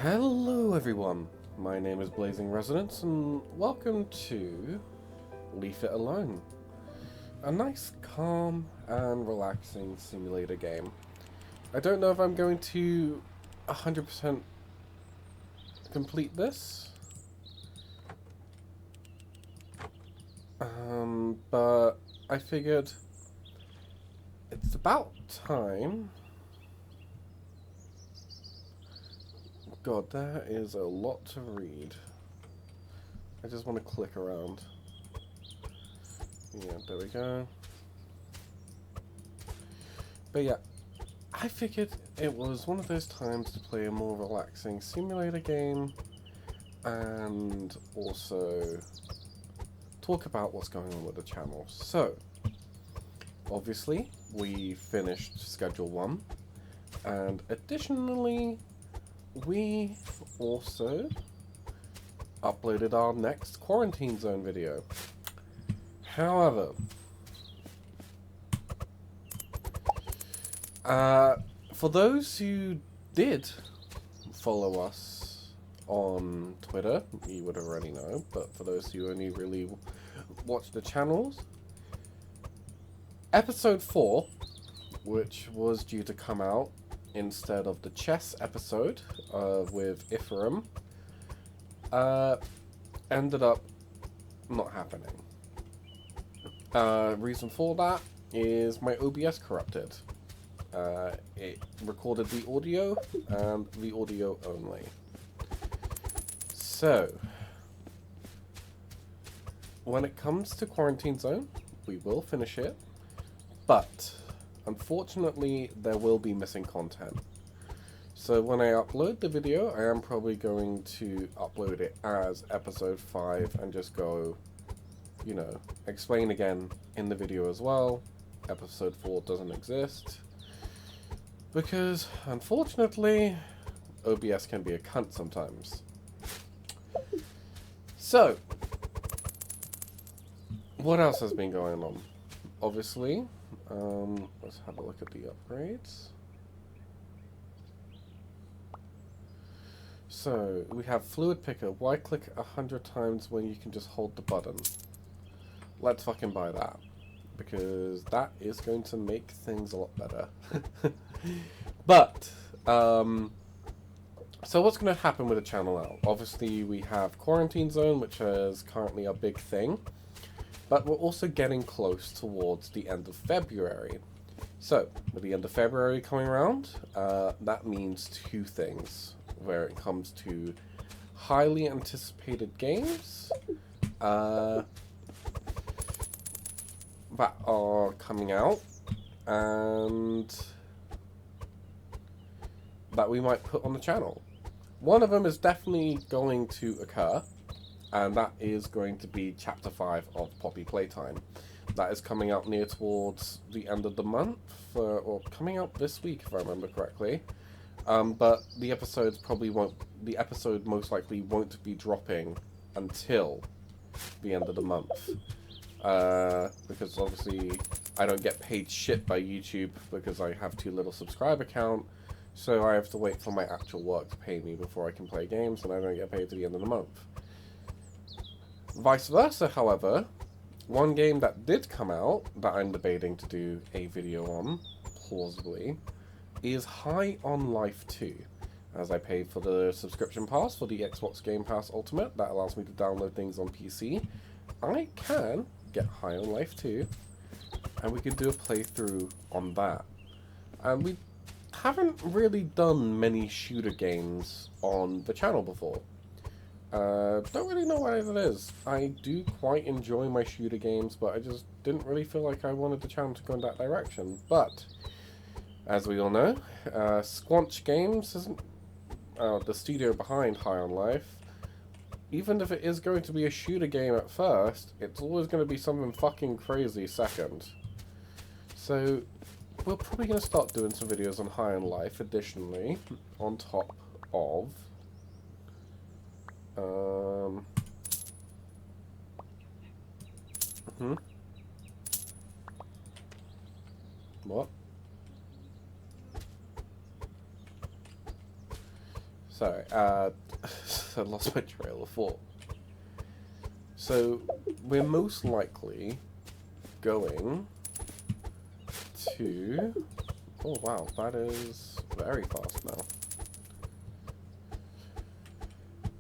Hello everyone, my name is Blazing Resonance and welcome to Leave It Alone. A nice, calm and relaxing simulator game. I don't know if I'm going to 100% complete this. But I figured it's about time. God, there is a lot to read. I just want to click around. Yeah, there we go. But yeah, I figured it was one of those times to play a more relaxing simulator game and also talk about what's going on with the channel. So, obviously, we finished Schedule 1, and additionally, we also uploaded our next Quarantine Zone video. However, for those who did follow us on Twitter, you would already know, but for those who only really watch the channels, episode 4, which was due to come out instead of the chess episode with Ephraim, ended up not happening. Reason for that is my OBS corrupted. It recorded the audio and the audio only. So, when it comes to Quarantine Zone, we will finish it, but unfortunately there will be missing content. So when I upload the video, I am probably going to upload it as episode 5 and just go, you know, explain again in the video as well. Episode 4 doesn't exist. Because, unfortunately, OBS can be a cunt sometimes. So, what else has been going on? Obviously, let's have a look at the upgrades. So, we have Fluid Picker. Why click 100 times when you can just hold the button? Let's fucking buy that. Because that is going to make things a lot better. But, so what's going to happen with the channel now? Obviously, we have Quarantine Zone, which is currently a big thing. But we're also getting close towards the end of February. So, with the end of February coming around, that means two things where it comes to highly anticipated games that are coming out and that we might put on the channel. One of them is definitely going to occur, and that is going to be Chapter 5 of Poppy Playtime. That is coming out near towards the end of the month, or coming out this week if I remember correctly. But the episodes the episode most likely won't be dropping until the end of the month. Because obviously I don't get paid shit by YouTube because I have too little subscriber count. So I have to wait for my actual work to pay me before I can play games, and I don't get paid to the end of the month. Vice versa, however, one game that did come out that I'm debating to do a video on, plausibly, is High on Life 2. As I paid for the subscription pass for the Xbox Game Pass Ultimate, that allows me to download things on PC. I can get High on Life 2, and we can do a playthrough on that. And we haven't really done many shooter games on the channel before. Don't really know what it is. I do quite enjoy my shooter games, but I just didn't really feel like I wanted the channel to go in that direction. But, as we all know, Squanch Games isn't the studio behind High on Life. Even if it is going to be a shooter game at first, it's always going to be something fucking crazy second. So, we're probably going to start doing some videos on High on Life, additionally, on top of what? Sorry, I lost my trail of thought. So, we're most likely going to... Oh wow, that is very fast now.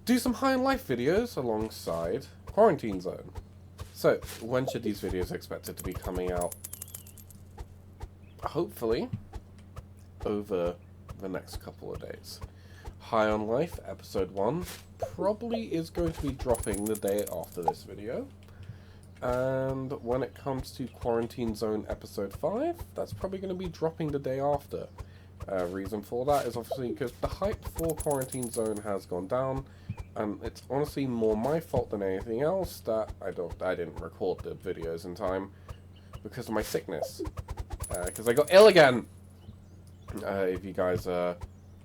Do some high on life videos alongside Quarantine Zone. So, when should these videos expected to be coming out? Hopefully, over the next couple of days. High on Life, episode 1, probably is going to be dropping the day after this video. And when it comes to Quarantine Zone episode 5, that's probably going to be dropping the day after. Reason for that is obviously because the hype for Quarantine Zone has gone down, and it's honestly more my fault than anything else that I didn't record the videos in time because of my sickness. Because I got ill again! If you guys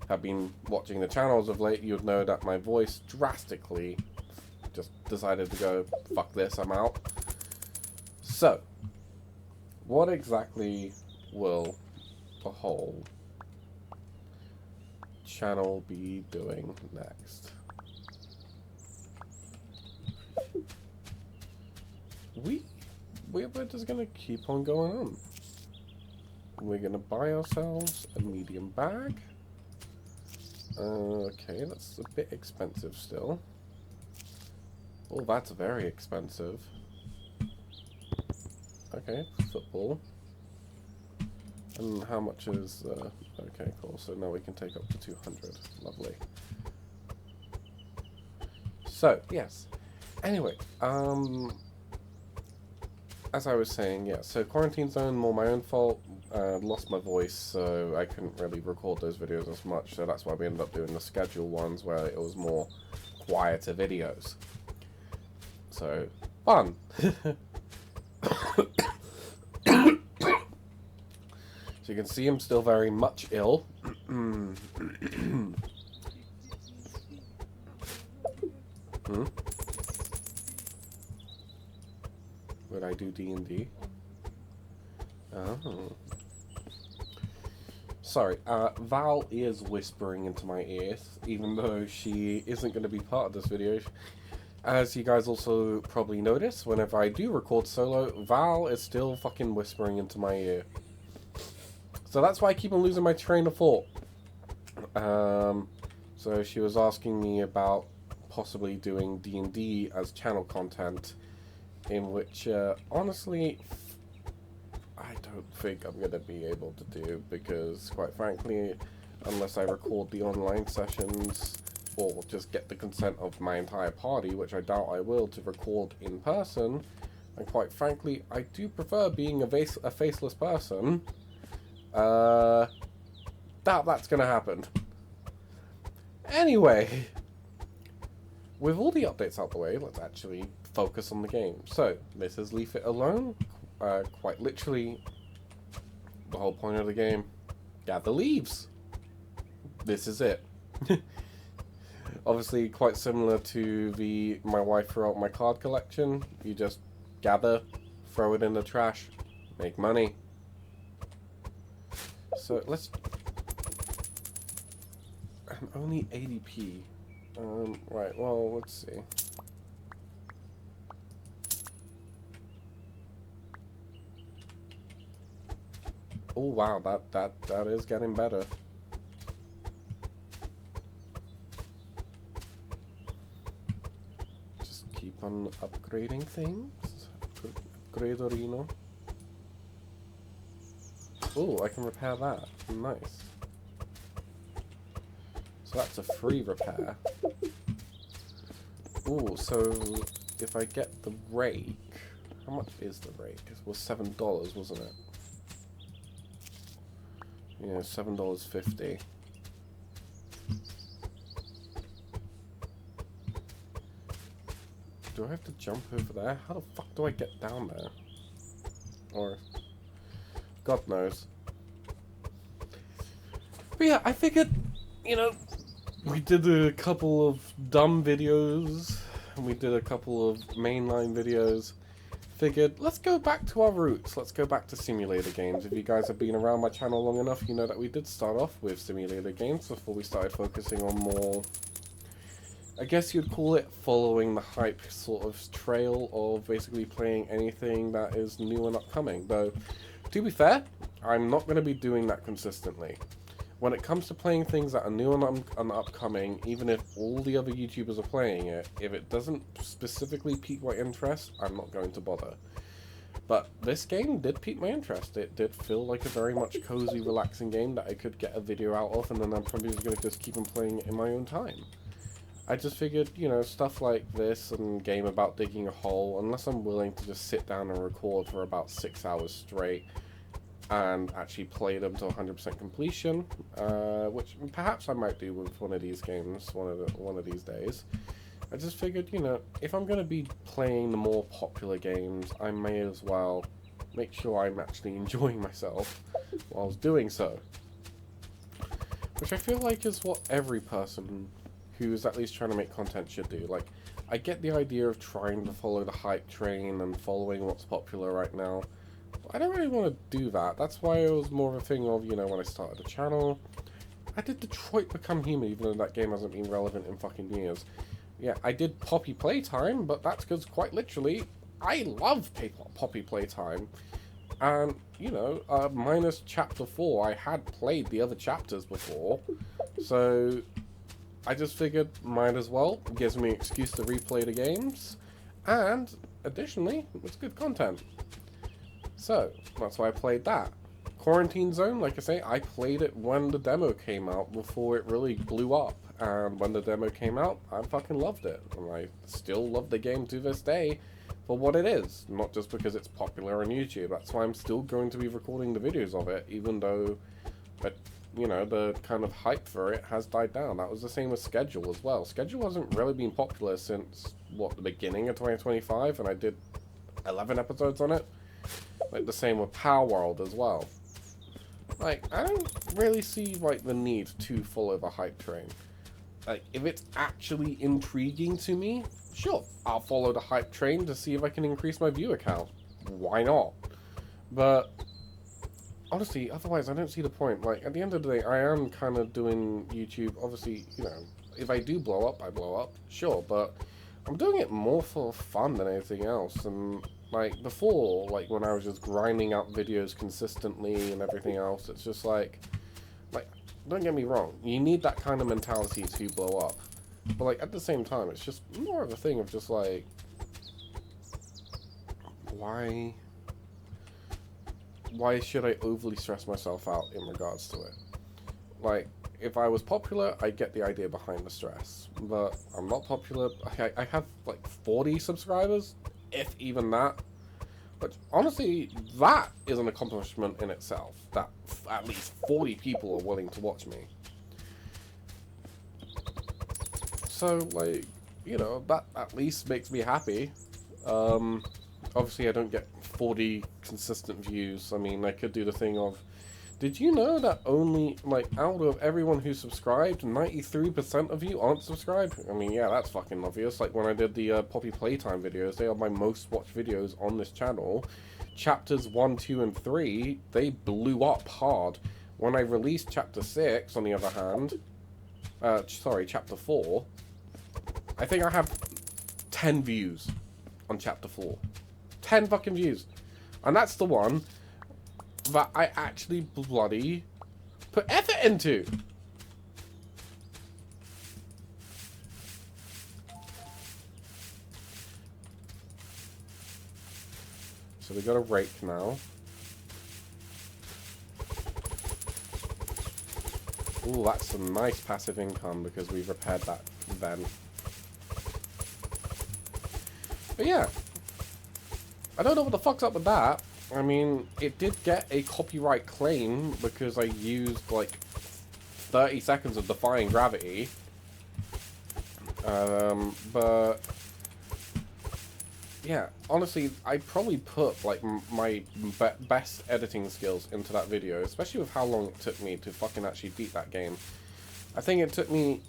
have been watching the channels of late, you'd know that my voice drastically just decided to go, fuck this, I'm out. So, what exactly will the whole channel be doing next? We're just gonna keep on going on. We're gonna buy ourselves a medium bag. Okay, that's a bit expensive still. Oh, that's very expensive. Okay, football. And how much is... okay, cool. So now we can take up to 200. Lovely. So, yes. Anyway, as I was saying, yeah, so Quarantine Zone, more my own fault. Lost my voice, so I couldn't really record those videos as much, so that's why we ended up doing the scheduled ones where it was more quieter videos. So, fun! So you can see I'm still very much ill. Would I do D&D? Oh. Sorry, Val is whispering into my ears, even though she isn't going to be part of this video. As you guys also probably notice, whenever I do record solo, Val is still fucking whispering into my ear. So that's why I keep on losing my train of thought. So she was asking me about possibly doing D&D as channel content, in which, honestly, I don't think I'm going to be able to do, because, quite frankly, unless I record the online sessions, or just get the consent of my entire party, which I doubt I will, to record in person, and quite frankly, I do prefer being a faceless person, doubt that's going to happen. Anyway, with all the updates out the way, let's actually focus on the game. So, this is Leave It Alone. Quite literally, the whole point of the game, gather leaves. This is it. Obviously, quite similar to my wife threw out my card collection. You just gather, throw it in the trash, make money. So let's... I'm only 80p. Right, well, let's see. Oh wow, that is getting better. Just keep on upgrading things. Upgraderino. Oh, I can repair that. Nice. So that's a free repair. Oh, so if I get the rake, how much is the rake? It was $7, wasn't it? Yeah, $7.50. Do I have to jump over there? How the fuck do I get down there? Or... God knows. But yeah, I figured, you know, we did a couple of dumb videos, and we did a couple of mainline videos. figured, let's go back to our roots. Let's go back to simulator games. If you guys have been around my channel long enough, you know that we did start off with simulator games before we started focusing on more, I guess you'd call it, following the hype sort of trail of basically playing anything that is new and upcoming. Though, to be fair, I'm not going to be doing that consistently. When it comes to playing things that are new and upcoming, even if all the other YouTubers are playing it, if it doesn't specifically pique my interest, I'm not going to bother. But this game did pique my interest. It did feel like a very much cozy, relaxing game that I could get a video out of, and then I'm probably just going to just keep on playing it in my own time. I just figured, you know, stuff like this and game about digging a hole, unless I'm willing to just sit down and record for about 6 hours straight, and actually play them to 100% completion, which perhaps I might do with one of these games one of these days. I just figured, you know, if I'm going to be playing the more popular games, I may as well make sure I'm actually enjoying myself while doing so. Which I feel like is what every person who's at least trying to make content should do. Like, I get the idea of trying to follow the hype train and following what's popular right now. I don't really want to do that. That's why it was more of a thing of, you know, when I started the channel. I did Detroit Become Human, even though that game hasn't been relevant in fucking years. Yeah, I did Poppy Playtime, but that's because, quite literally, I love Poppy Playtime. And, you know, minus Chapter 4, I had played the other chapters before. So, I just figured, might as well. It gives me an excuse to replay the games. And, additionally, it's good content. So, that's why I played that. Quarantine Zone, like I say, I played it when the demo came out, before it really blew up. And when the demo came out, I fucking loved it. And I still love the game to this day for what it is. Not just because it's popular on YouTube. That's why I'm still going to be recording the videos of it, even though, you know, the kind of hype for it has died down. That was the same with Schedule as well. Schedule hasn't really been popular since, what, the beginning of 2025, and I did 11 episodes on it. Like, the same with Power World as well. Like, I don't really see, like, the need to follow the hype train. Like, if it's actually intriguing to me, sure, I'll follow the hype train to see if I can increase my viewer count. Why not? But, honestly, otherwise, I don't see the point. Like, at the end of the day, I am kind of doing YouTube, obviously, you know, if I do blow up, I blow up, sure, but I'm doing it more for fun than anything else, and like, before, like, when I was just grinding out videos consistently and everything else, it's just like, don't get me wrong, you need that kind of mentality to blow up. But, like, at the same time, it's just more of a thing of just, like, why should I overly stress myself out in regards to it? Like, if I was popular, I get the idea behind the stress. But I'm not popular. I have, like, 40 subscribers, if even that. But honestly, that is an accomplishment in itself, that at least 40 people are willing to watch me. So, like, you know, that at least makes me happy. Obviously I don't get 40 consistent views. I mean, I could do the thing of, did you know that only, like, out of everyone who subscribed, 93% of you aren't subscribed? I mean, yeah, that's fucking obvious. Like, when I did the Poppy Playtime videos, they are my most watched videos on this channel. Chapters 1, 2, and 3, they blew up hard. When I released Chapter 6, on the other hand, sorry, Chapter 4, I think I have 10 views on Chapter 4. 10 fucking views. And that's the one that I actually bloody put effort into. So we got a rake now. Ooh, that's some nice passive income because we've repaired that vent. But yeah, I don't know what the fuck's up with that. I mean, it did get a copyright claim because I used, like, 30 seconds of defying gravity. But yeah, honestly, I probably put, like, my best editing skills into that video, especially with how long it took me to fucking actually beat that game. I think it took me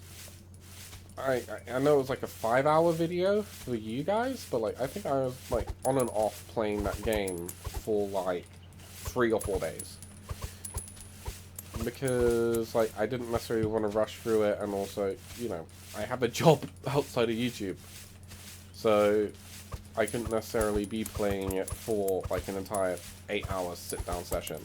I know it was like a 5-hour video for you guys, but like I think I was like on and off playing that game for like 3 or 4 days. Because like I didn't necessarily want to rush through it, and also, you know, I have a job outside of YouTube. So I couldn't necessarily be playing it for like an entire 8-hour sit-down session.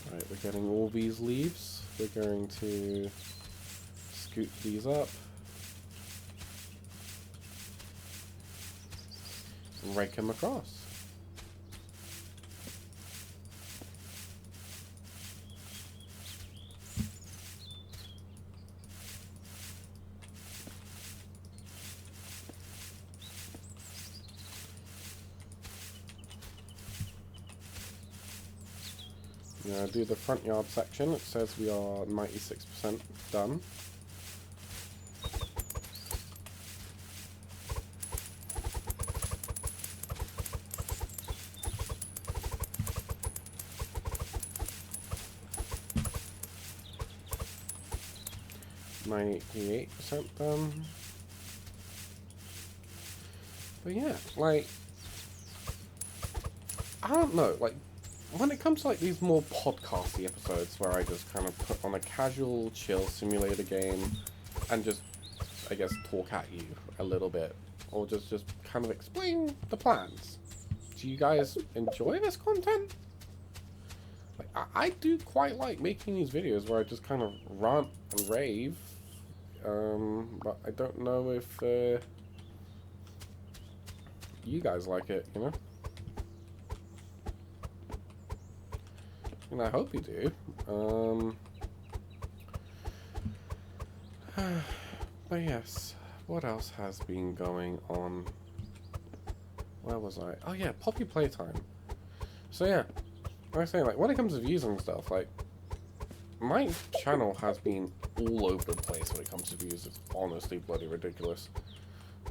Alright, we're getting all these leaves. We're going to scoop these up. And rake them across. Now do the front yard section. It says we are 96% done. %, done. But yeah, like, I don't know, like, when it comes to like these more podcasty episodes where I just kind of put on a casual, chill simulator game and just, I guess, talk at you a little bit, or just kind of explain the plans. Do you guys enjoy this content? Like, I do quite like making these videos where I just kind of rant and rave, but I don't know if you guys like it, you know? And I hope you do. But yes, what else has been going on? Where was I? Oh yeah, Poppy Playtime. So yeah, like I was saying, like, when it comes to views and stuff, like, my channel has been all over the place when it comes to views. It's honestly bloody ridiculous.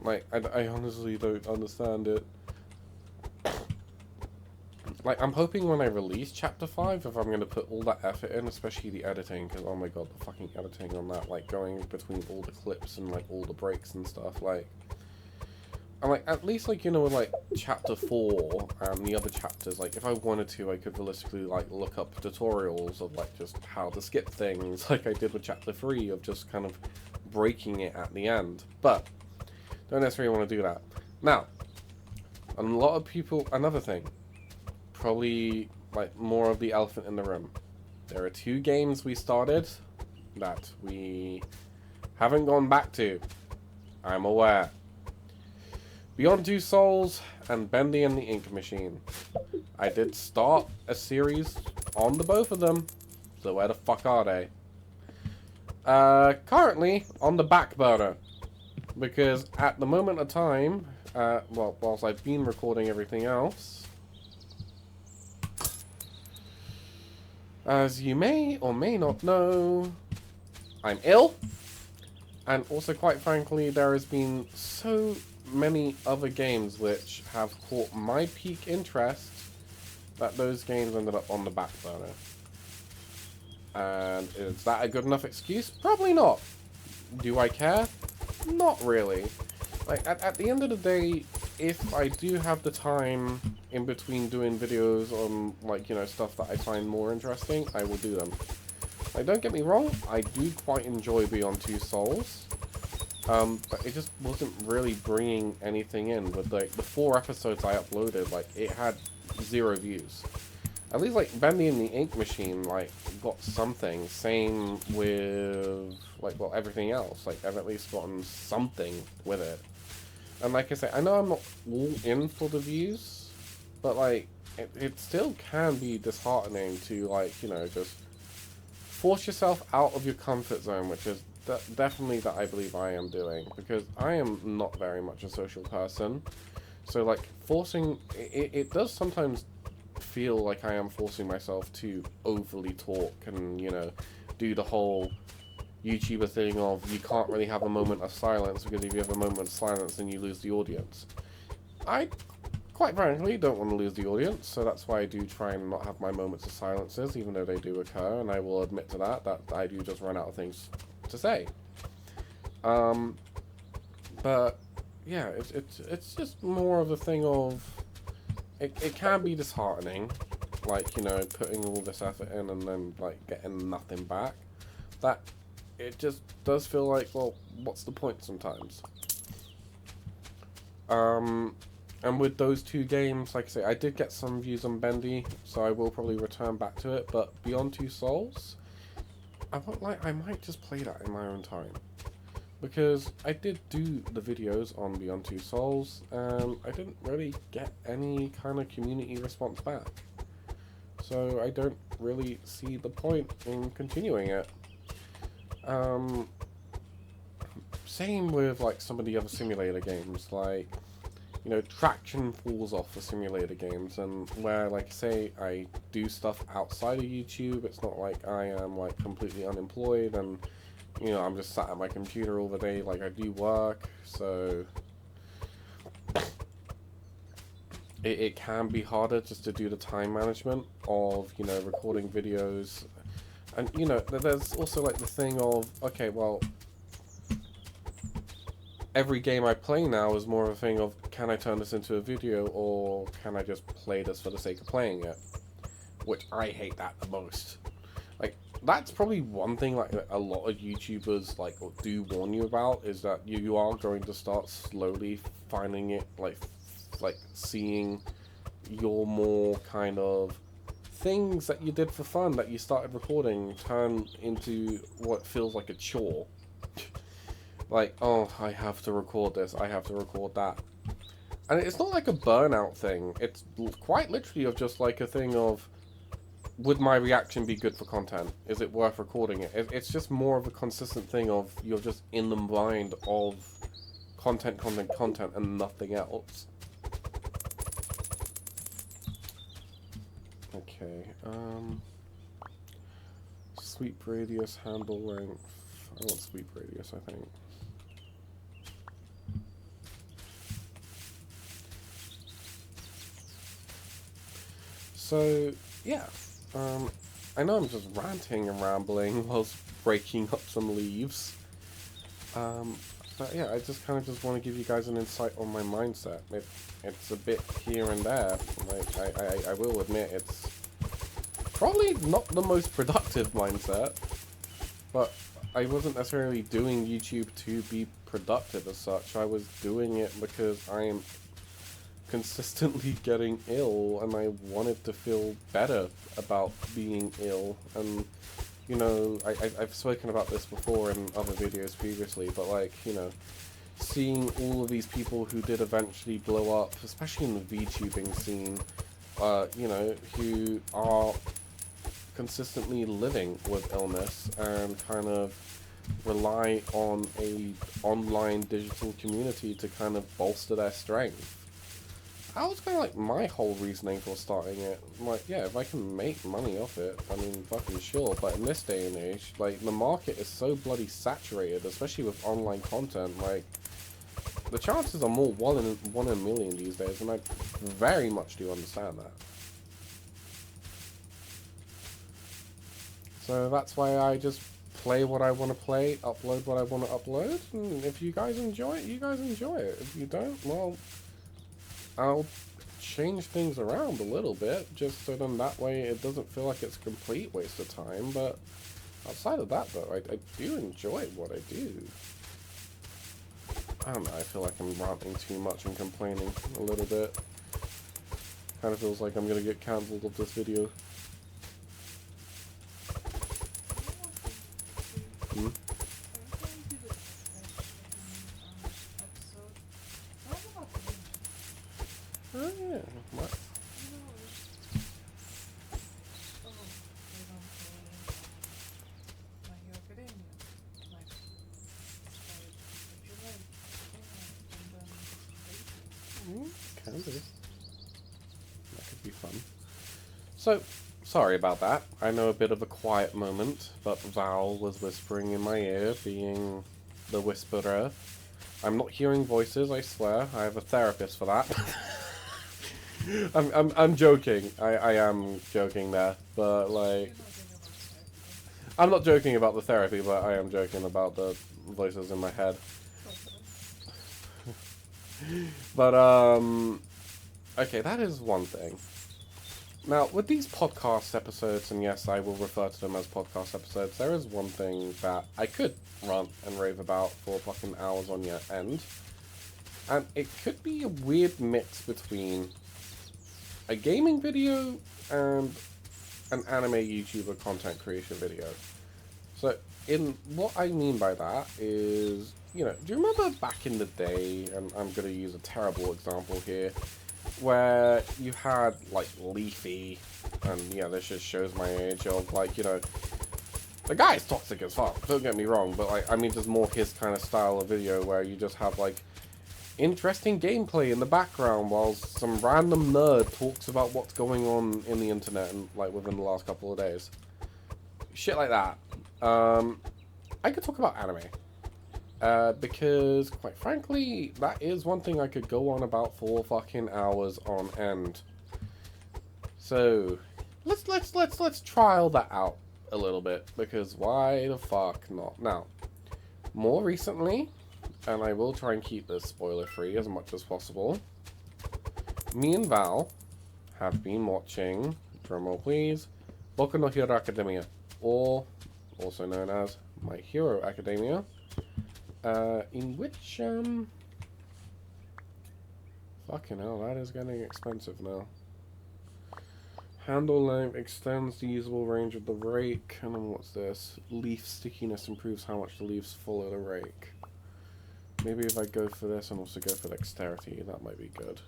Like, I honestly don't understand it. Like, I'm hoping when I release Chapter 5, if I'm going to put all that effort in, especially the editing, because, oh my god, the fucking editing on that, like, going between all the clips and, like, all the breaks and stuff, like... And, like, at least, like, you know, with, like, Chapter 4 and the other chapters, like, if I wanted to, I could realistically, like, look up tutorials of, like, just how to skip things, like I did with Chapter 3, of just kind of breaking it at the end. But, don't necessarily want to do that. Now, a lot of people... Another thing. Probably, like, more of the elephant in the room. There are 2 games we started that we haven't gone back to. I'm aware. Beyond Two Souls and Bendy and the Ink Machine. I did start a series on the both of them, so where the fuck are they? Currently on the back burner, because at the moment of time, well, whilst I've been recording everything else, as you may or may not know, I'm ill, and also, quite frankly, there has been so many other games which have caught my peak interest that those games ended up on the back burner. And is that a good enough excuse? Probably not. Do I care? Not really. Like, at the end of the day, if I do have the time in between doing videos on, like, you know, stuff that I find more interesting, I will do them. Like, don't get me wrong, I do quite enjoy Beyond Two Souls. But it just wasn't really bringing anything in. With, like, the 4 episodes I uploaded, like, it had 0 views. At least, like, Bendy and the Ink Machine, like, got something. Same with, like, well, everything else. Like, I've at least gotten something with it. And like I say, I know I'm not all in for the views, but, like, it still can be disheartening to, like, you know, just force yourself out of your comfort zone, which is definitely that I believe I am doing, because I am not very much a social person. So, like, forcing... It does sometimes feel like I am forcing myself to overly talk and, you know, do the whole YouTuber thing of you can't really have a moment of silence, because if you have a moment of silence then you lose the audience. I quite frankly, don't want to lose the audience, so that's why I do try and not have my moments of silences, even though they do occur, and I will admit to that I do just run out of things to say. But yeah, it's just more of a thing of it can be disheartening, like, you know, putting all this effort in and then like getting nothing back. That it just does feel like, well, what's the point sometimes? And with those two games, like I say, I did get some views on Bendy, so I will probably return back to it. But Beyond Two Souls, I might just play that in my own time, because I did do the videos on Beyond Two Souls, and I didn't really get any kind of community response back. So I don't really see the point in continuing it. Same with like some of the other simulator games, like, you know, traction falls off for simulator games, and where, like, say I do stuff outside of YouTube, it's not like I am like completely unemployed and, you know, I'm just sat at my computer all the day. Like, I do work, so it can be harder just to do the time management of, you know, recording videos. And, you know, there's also like the thing of, okay, well, every game I play now is more of a thing of, can I turn this into a video, or can I just play this for the sake of playing it? Which I hate that the most. Like, that's probably one thing like a lot of YouTubers like do warn you about, is that you are going to start slowly finding it like seeing your more kind of things that you did for fun that you started recording turn into what feels like a chore. Like, oh, I have to record this, I have to record that. And it's not like a burnout thing, it's quite literally of just like a thing of, would my reaction be good for content? Is it worth recording it? It's just more of a consistent thing of, you're just in the mind of content and nothing else. Okay, sweep radius, handle length. I want sweep radius, I think. So, yeah, I know I'm just ranting and rambling whilst breaking up some leaves, but yeah, I just kind of just want to give you guys an insight on my mindset. It's a bit here and there. Like, I will admit, it's probably not the most productive mindset, but I wasn't necessarily doing YouTube to be productive as such. I was doing it because I am consistently getting ill, and I wanted to feel better about being ill. And, you know, I've spoken about this before in other videos previously, but, like, you know, seeing all of these people who did eventually blow up, especially in the VTubing scene, you know, who are consistently living with illness and kind of rely on a online digital community to kind of bolster their strength. That was kind of like my whole reasoning for starting it. Like, yeah, if I can make money off it, I mean, fucking sure. But in this day and age, like, the market is so bloody saturated, especially with online content. Like, the chances are more one in a million these days, and I very much do understand that. So that's why I just play what I want to play, upload what I want to upload, and if you guys enjoy it, you guys enjoy it. If you don't, well, I'll change things around a little bit, just so then that way it doesn't feel like it's a complete waste of time. But outside of that, though, I do enjoy what I do. I don't know, I feel like I'm ranting too much and complaining a little bit. Kind of feels like I'm going to get cancelled of this video. Hmm? Oh yeah, what? Can do. That could be fun. So, sorry about that. I know a bit of a quiet moment, but Val was whispering in my ear, being the whisperer. I'm not hearing voices, I swear. I have a therapist for that. I'm joking. I am joking there, but like, I'm not joking about the therapy, but I am joking about the voices in my head. But okay, that is one thing. Now, with these podcast episodes, and yes, I will refer to them as podcast episodes, there is one thing that I could rant and rave about for fucking hours on your end. And it could be a weird mix between a gaming video and an anime YouTuber content creation video. So, what I mean by that is, you know, do you remember back in the day, and I'm going to use a terrible example here, where you had, like, Leafy, and, yeah, this just shows my age of, like, you know, the guy's toxic as fuck, don't get me wrong, but, like, I mean, just more his kind of style of video where you just have, like, interesting gameplay in the background while some random nerd talks about what's going on in the internet and, like, within the last couple of days. Shit like that. I could talk about anime. Because, quite frankly, that is one thing I could go on about for fucking hours on end. So, let's trial that out a little bit, because why the fuck not? Now, more recently, and I will try and keep this spoiler-free as much as possible, me and Val have been watching, drumroll please, Boku no Hero Academia, or also known as My Hero Academia. In which, fucking hell, that is getting expensive now. Handle length extends the usable range of the rake, and then what's this? Leaf stickiness improves how much the leaves follow the rake. Maybe if I go for this and also go for dexterity, that might be good.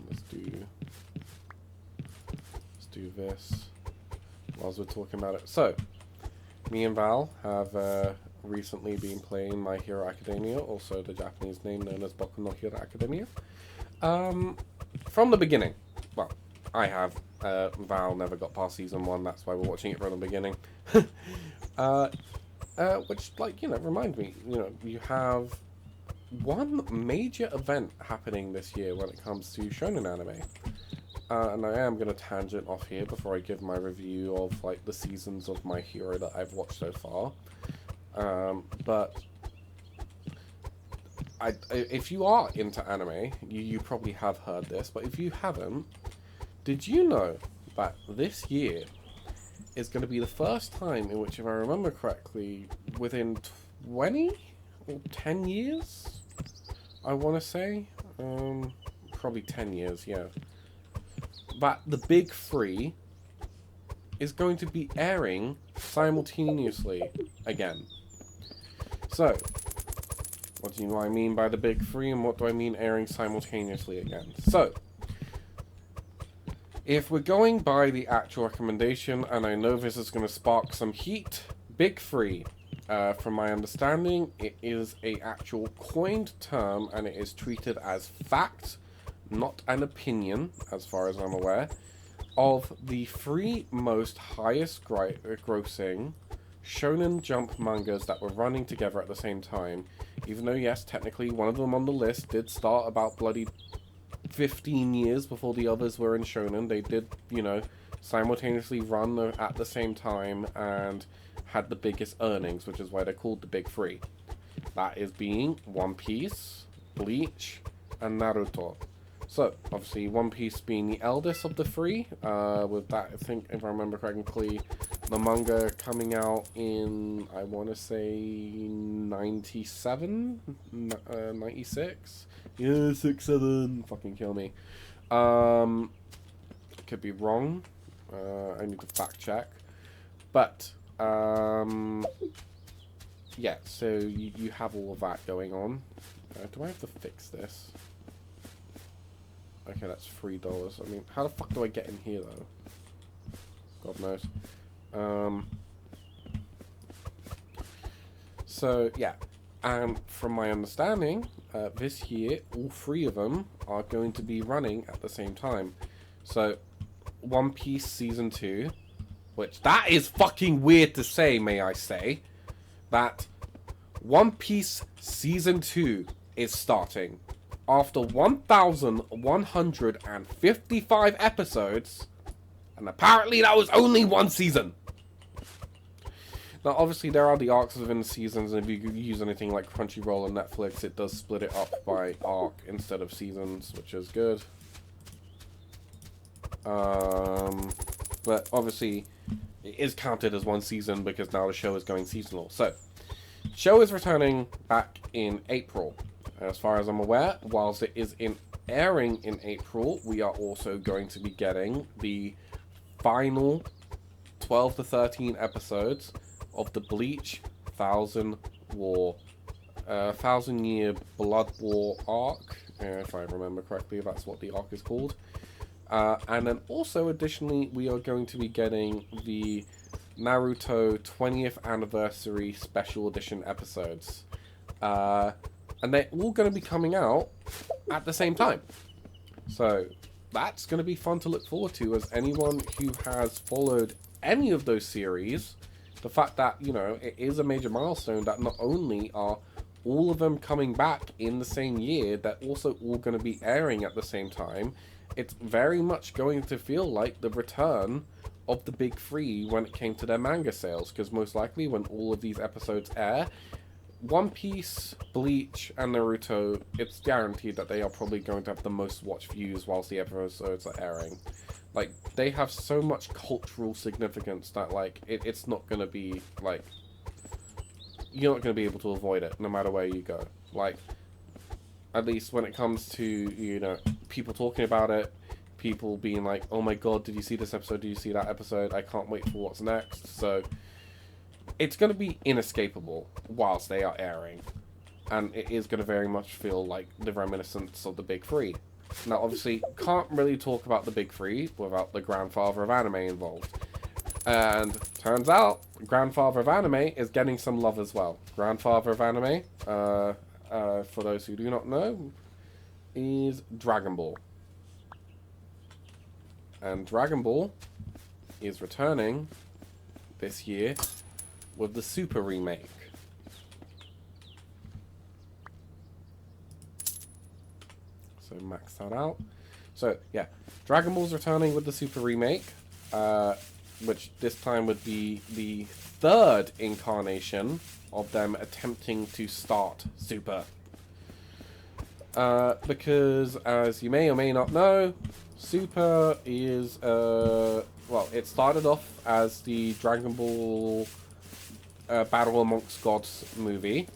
Let's do this whilst we're talking about it. So, me and Val have recently been playing My Hero Academia, also the Japanese name known as Boku no Hero Academia. From the beginning. Well, I have. Val never got past season 1, that's why we're watching it from the beginning. Which, like, you know, remind me, you know, you have one major event happening this year when it comes to shonen anime. And I am going to tangent off here before I give my review of, like, the seasons of My Hero that I've watched so far. But if you are into anime, you probably have heard this, but if you haven't, did you know that this year is going to be the first time in which, if I remember correctly, within 20 or 10 years, I want to say, probably 10 years, yeah, that the big three is going to be airing simultaneously again. So, what do I mean by the big three, and what do I mean airing simultaneously again? So, if we're going by the actual recommendation, and I know this is going to spark some heat, big three, from my understanding, it is a actual coined term, and it is treated as fact, not an opinion, as far as I'm aware, of the 3 most highest grossing Shonen Jump mangas that were running together at the same time. Even though, yes, technically one of them on the list did start about bloody 15 years before the others were in Shonen. They did, you know, simultaneously run at the same time and had the biggest earnings, which is why they're called the Big Three. That is being One Piece, Bleach, and Naruto. So, obviously, One Piece being the eldest of the 3, with that, I think, if I remember correctly, the manga coming out in, I want to say, 97? 96? Yeah, 6-7. Fucking kill me. Could be wrong. I need to fact check. But, yeah, so you have all of that going on. Do I have to fix this? Okay, that's $3. I mean, how the fuck do I get in here, though? God knows. So, yeah. And from my understanding, this year, all 3 of them are going to be running at the same time. So, One Piece Season 2, which, that is fucking weird to say, may I say, that One Piece Season 2 is starting. after 1,155 episodes, and apparently that was only one season. Now, obviously, there are the arcs within the seasons, and if you use anything like Crunchyroll or Netflix, it does split it up by arc instead of seasons, which is good. But obviously, it is counted as one season because now the show is going seasonal. So, show is returning back in April. As far as I'm aware, whilst it is airing in April, we are also going to be getting the final 12 to 13 episodes of the Bleach 1,000-year Blood War arc, if I remember correctly, that's what the arc is called. And then also, additionally, we are going to be getting the Naruto 20th Anniversary Special Edition episodes. And they're all going to be coming out at the same time. So, that's going to be fun to look forward to, as anyone who has followed any of those series, the fact that, you know, it is a major milestone that not only are all of them coming back in the same year, they're also all going to be airing at the same time. It's very much going to feel like the return of the big three when it came to their manga sales, because most likely when all of these episodes air, One Piece, Bleach, and Naruto, it's guaranteed that they are probably going to have the most watch views whilst the episodes are airing. Like, they have so much cultural significance that, like, it's not going to be, like, you're not going to be able to avoid it no matter where you go. Like, at least when it comes to, you know, people talking about it, people being like, oh my god, did you see this episode? Did you see that episode? I can't wait for what's next. So, it's going to be inescapable whilst they are airing. And it is going to very much feel like the reminiscence of the big three. Now, obviously, can't really talk about the big three without the grandfather of anime involved. And turns out, grandfather of anime is getting some love as well. Grandfather of anime, for those who do not know, is Dragon Ball. And Dragon Ball is returning this year with the Super remake. So max that out. So yeah, Dragon Ball's returning with the Super remake, which this time would be the third incarnation of them attempting to start Super. Because as you may or may not know, Super is well, it started off as the Dragon Ball Battle Amongst Gods movie,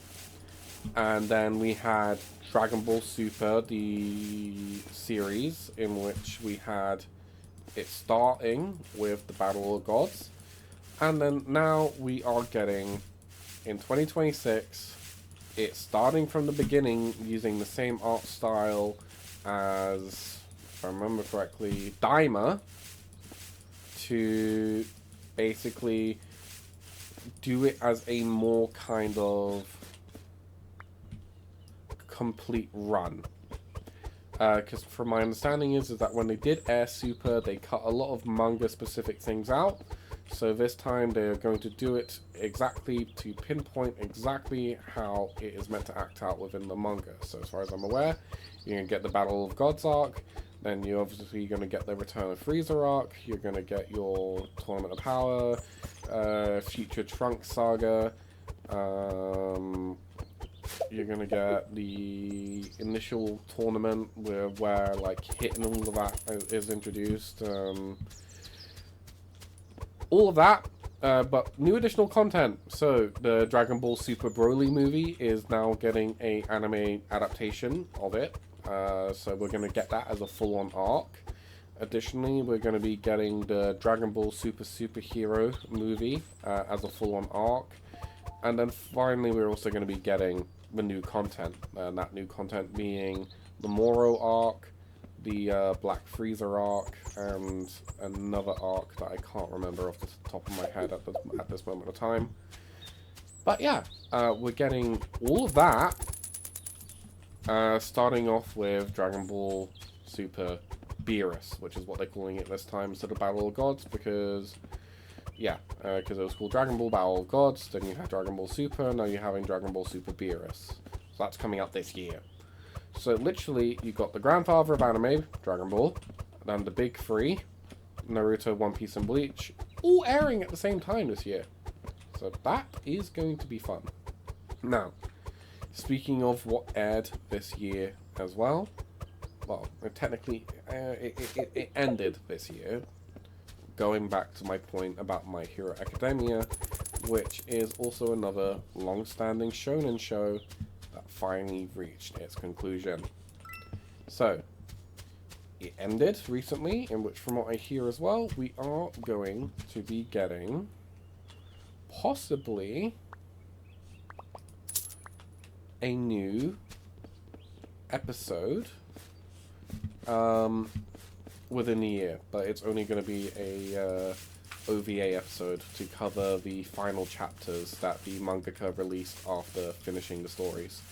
and then we had Dragon Ball Super, the series, in which we had it starting with the Battle of Gods, and then now we are getting, in 2026, it starting from the beginning using the same art style as, if I remember correctly, Daima, to basically do it as a more kind of complete run. Because from my understanding is that when they did air Super, they cut a lot of manga specific things out. So this time they're going to do it exactly to pinpoint exactly how it is meant to act out within the manga. So as far as I'm aware, you're going to get the Battle of Gods arc, then you're obviously going to get the Return of Frieza arc, you're going to get your Tournament of Power, Future Trunks saga, you're going to get the initial tournament where like Hit and all of that is introduced. All of that, but new additional content. So the Dragon Ball Super Broly movie is now getting a anime adaptation of it. So we're going to get that as a full-on arc. Additionally, we're going to be getting the Dragon Ball Super Superhero movie as a full-on arc. And then finally, we're also going to be getting the new content. And that new content being the Moro arc, the Black Freezer arc, and another arc that I can't remember off the top of my head at this moment of time. But yeah, we're getting all of that, starting off with Dragon Ball Super Beerus, which is what they're calling it this time instead of Battle of Gods, because, yeah, because it was called Dragon Ball Battle of Gods, then you had Dragon Ball Super, now you're having Dragon Ball Super Beerus. So that's coming out this year. So literally, you got the grandfather of anime, Dragon Ball, and the big three, Naruto, One Piece, and Bleach, all airing at the same time this year. So that is going to be fun. Now, speaking of what aired this year as well, well, technically, it ended this year. Going back to my point about My Hero Academia, which is also another long-standing shonen show that finally reached its conclusion. So, it ended recently, in which, from what I hear as well, we are going to be getting possibly a new episode within a year, but it's only going to be a OVA episode to cover the final chapters that the mangaka released after finishing the stories.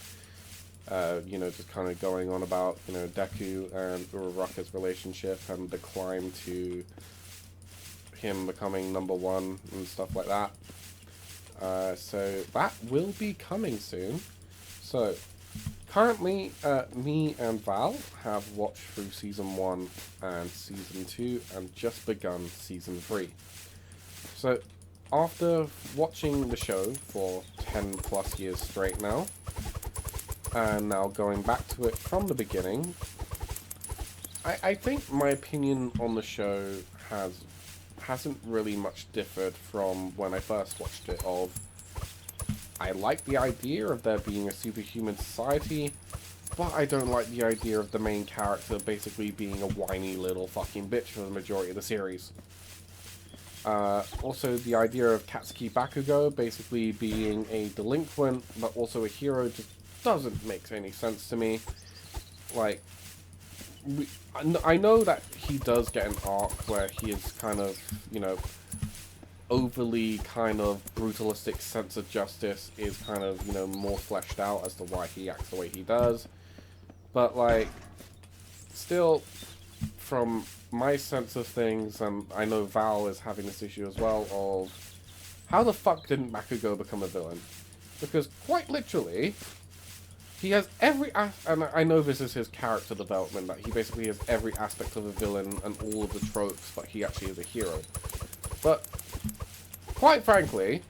You know, just kind of going on about, you know, Deku and Urara's relationship and the climb to him becoming #1 and stuff like that. So that will be coming soon. So, currently, me and Val have watched through Season 1 and Season 2 and just begun Season 3. So, after watching the show for 10 plus years straight now, and now going back to it from the beginning, I think my opinion on the show hasn't really much differed from when I first watched it. I like the idea of there being a superhuman society, but I don't like the idea of the main character basically being a whiny little fucking bitch for the majority of the series. Also, the idea of Katsuki Bakugo basically being a delinquent, but also a hero, just doesn't make any sense to me. Like, I know that he does get an arc where he is kind of, you know, overly kind of brutalistic sense of justice is kind of, you know, more fleshed out as to why he acts the way he does. But, like, still, from my sense of things, and I know Val is having this issue as well, of how the fuck didn't Bakugo become a villain? Because, quite literally, he has every, and I know this is his character development, that he basically has every aspect of a villain and all of the tropes, but he actually is a hero. But, quite frankly,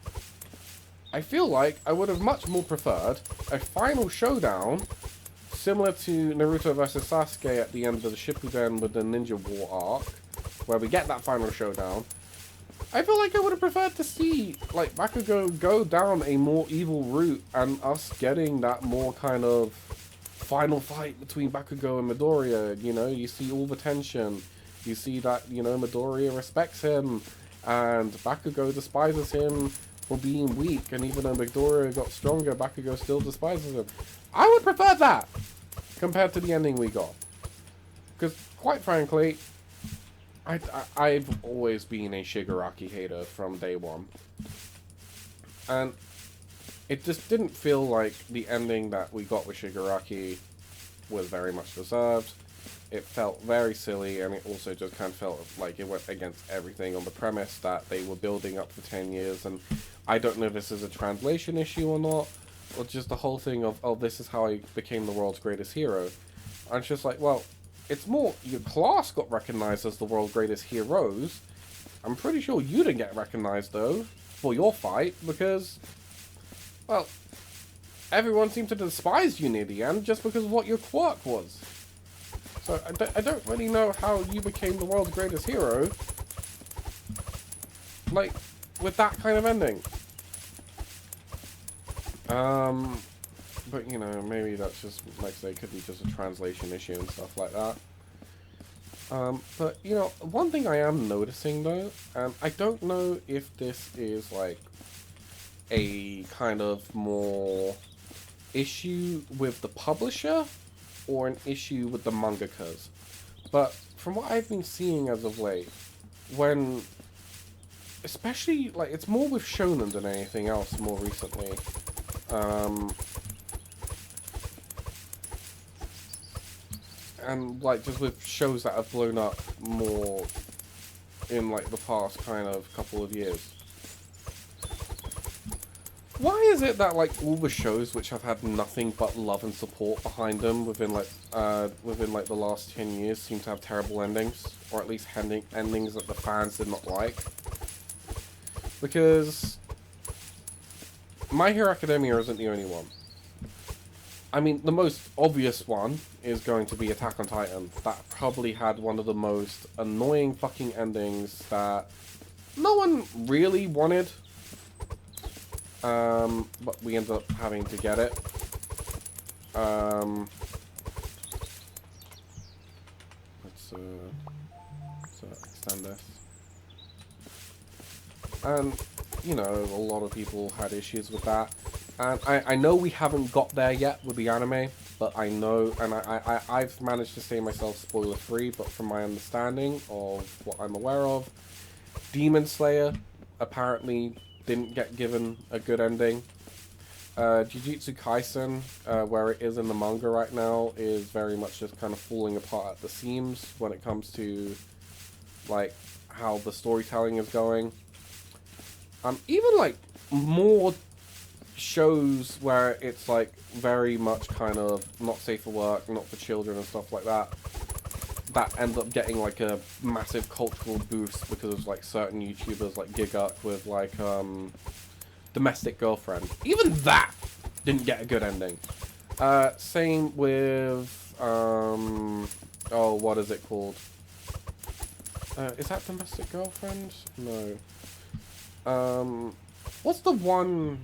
I feel like I would have much more preferred a final showdown similar to Naruto vs Sasuke at the end of the Shippuden with the Ninja War arc, where we get that final showdown. I feel like I would have preferred to see, like, Bakugo go down a more evil route and us getting that more kind of final fight between Bakugo and Midoriya. You know, you see all the tension. You see that, you know, Midoriya respects him and Bakugo despises him for being weak, and even though Midoriya got stronger, Bakugo still despises him. I would prefer that compared to the ending we got. Because, quite frankly, I've always been a Shigaraki hater from day one. And it just didn't feel like the ending that we got with Shigaraki was very much deserved. It felt very silly, and it also just kind of felt like it went against everything on the premise that they were building up for 10 years. And I don't know if this is a translation issue or not, or just the whole thing of, oh, this is how I became the world's greatest hero. And it's just like, well, it's more, your class got recognized as the world's greatest heroes. I'm pretty sure you didn't get recognized, though, for your fight, because, well, everyone seemed to despise you near the end just because of what your quirk was. So I don't really know how you became the world's greatest hero, like, with that kind of ending. But, you know, maybe that's just, like I say, it could be just a translation issue and stuff like that. But, you know, one thing I am noticing, though, and I don't know if this is, like, a kind of more issue with the publisher or an issue with the mangakas. But from what I've been seeing as of late, when, especially, like, it's more with shonen than anything else more recently. And, like, just with shows that have blown up more in, like, the past kind of couple of years. Why is it that like all the shows which have had nothing but love and support behind them within like the last 10 years seem to have terrible endings, or at least endings that the fans did not like? Because My Hero Academia isn't the only one. I mean, the most obvious one is going to be Attack on Titan. That probably had one of the most annoying fucking endings that no one really wanted. But we ended up having to get it. Let's extend this. And, you know, a lot of people had issues with that. And I know we haven't got there yet with the anime, but I know, and I've managed to stay myself spoiler-free, but from my understanding of what I'm aware of, Demon Slayer apparently didn't get given a good ending. Jujutsu Kaisen, where it is in the manga right now, is very much just kind of falling apart at the seams when it comes to, like, how the storytelling is going. Even, like, more shows where it's, like, very much kind of not safe for work, not for children and stuff like that, that end up getting, like, a massive cultural boost because of, like, certain YouTubers, like Gigguk with, like, Domestic Girlfriend. Even that didn't get a good ending. Same with, oh, what is it called? Is that Domestic Girlfriend? No. What's the one?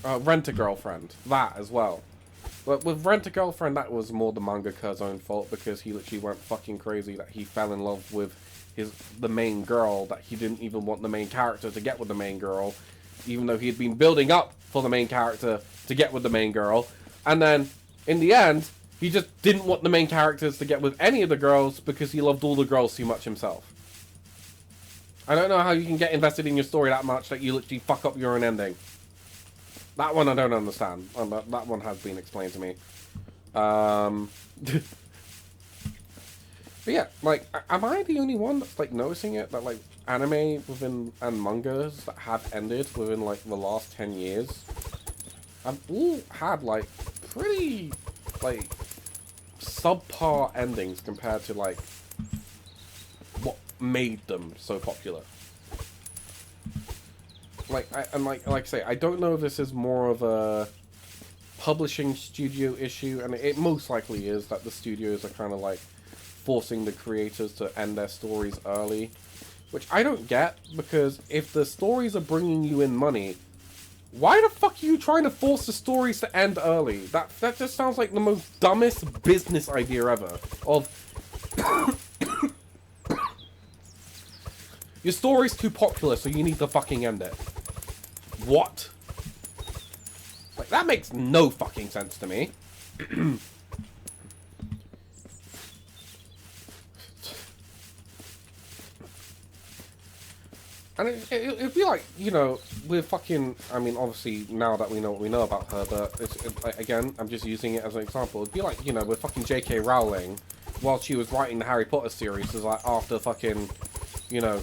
Rent-A-Girlfriend. That as well. But with Rent-A-Girlfriend, that was more the mangaka's own fault because he literally went fucking crazy that he fell in love with the main girl, that he didn't even want the main character to get with the main girl, even though he had been building up for the main character to get with the main girl. And then, in the end, he just didn't want the main characters to get with any of the girls because he loved all the girls too much himself. I don't know how you can get invested in your story that much that you literally fuck up your own ending. That one I don't understand. That one has been explained to me. But yeah, like, am I the only one that's, like, noticing it? That, like, anime and mangas that have ended within, like, the last 10 years have all had, like, pretty, like, subpar endings compared to, like, what made them so popular. Like, like I say, I don't know if this is more of a publishing studio issue, and it most likely is that the studios are kind of, like, forcing the creators to end their stories early, which I don't get, because if the stories are bringing you in money, why the fuck are you trying to force the stories to end early? That just sounds like the most dumbest business idea ever. Of your story's too popular, so you need to fucking end it. What? Like, that makes no fucking sense to me. And it'd be like, you know, we're fucking, I mean, obviously, now that we know what we know about her, but again, I'm just using it as an example. It'd be like, you know, with fucking J.K. Rowling, while she was writing the Harry Potter series, is like, after fucking, you know,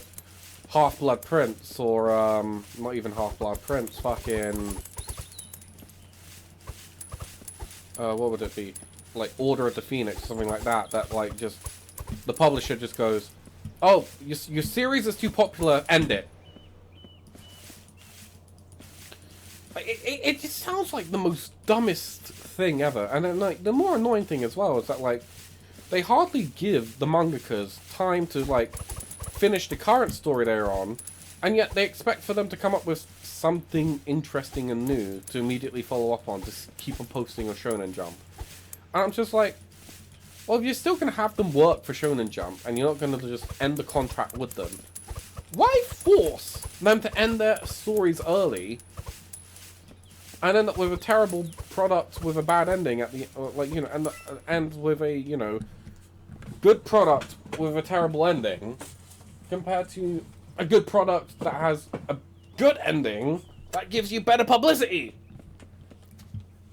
Half-Blood Prince, or, not even Half-Blood Prince, fucking, what would it be? Like, Order of the Phoenix, something like that, that, like, just, the publisher just goes, oh, your series is too popular, end it. Like, it just sounds like the most dumbest thing ever. And then, like, the more annoying thing as well is that, like, they hardly give the mangakas time to, like, finish the current story they're on, and yet they expect for them to come up with something interesting and new to immediately follow up on, to keep on posting on Shonen Jump. And I'm just like, well, if you're still going to have them work for Shonen Jump, and you're not going to just end the contract with them, why force them to end their stories early, and end up with a terrible product with a bad ending at the, like, you know, and end with a, you know, good product with a terrible ending, compared to a good product that has a good ending that gives you better publicity?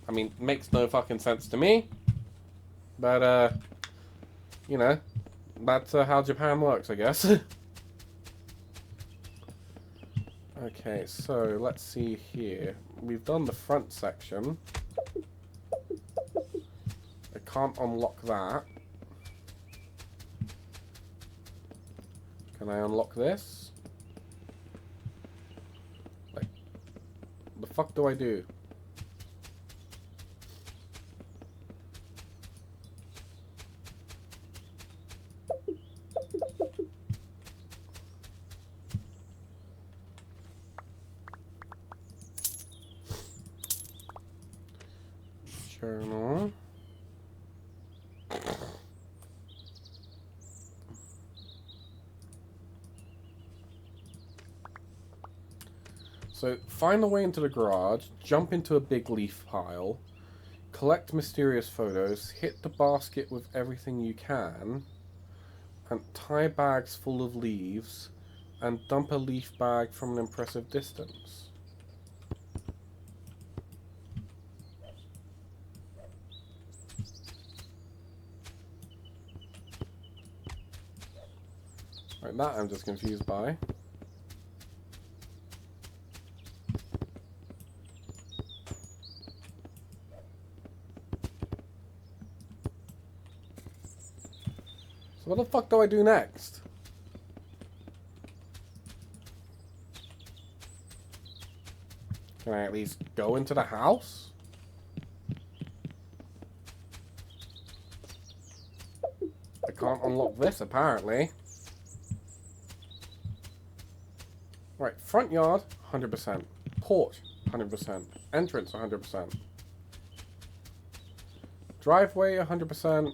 I mean, makes no fucking sense to me. But, you know, that's how Japan works, I guess. Okay, so let's see here. We've done the front section. I can't unlock that. Can I unlock this? Like, the fuck do I do? Journal. So, find the way into the garage, jump into a big leaf pile, collect mysterious photos, hit the basket with everything you can, and tie bags full of leaves, and dump a leaf bag from an impressive distance. Right, that I'm just confused by. So what the fuck do I do next? Can I at least go into the house? I can't unlock this, apparently. Right, front yard, 100%. Porch, 100%. Entrance, 100%. Driveway, 100%.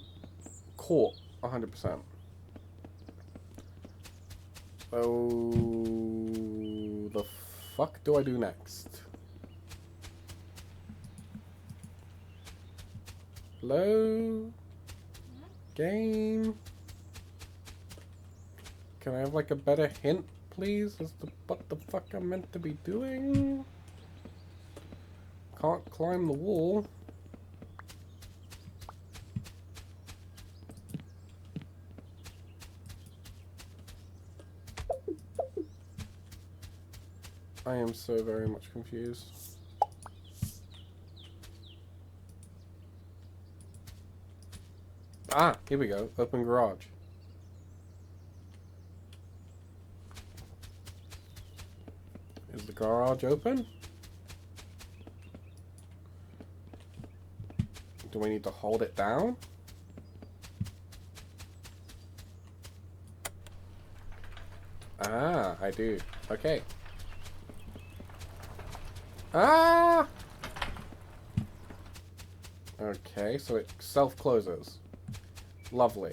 Court, 100%. So, the fuck do I do next? Hello? Game? Can I have like a better hint, please, as to what the fuck I'm meant to be doing? Can't climb the wall. I am so very much confused. Ah, here we go. Open garage. Is the garage open? Do I need to hold it down? Ah, I do. Okay. Ah! Okay, so it self-closes. Lovely.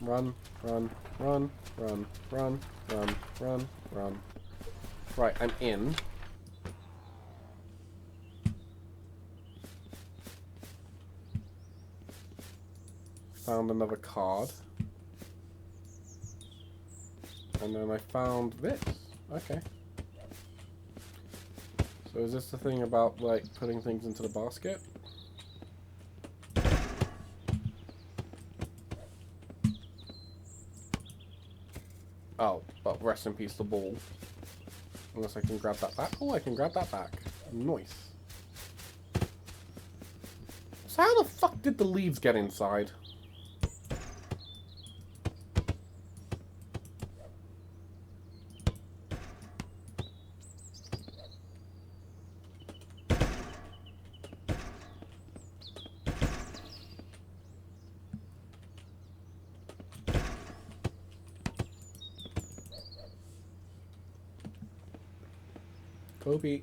Run, run, run, run, run, run, run, run. Right, I'm in. Found another card. And then I found this. Okay. So is this the thing about, like, putting things into the basket? Oh, but rest in peace the ball. Unless I can grab that back. Oh, I can grab that back. Nice. So how the fuck did the leaves get inside? Kobe.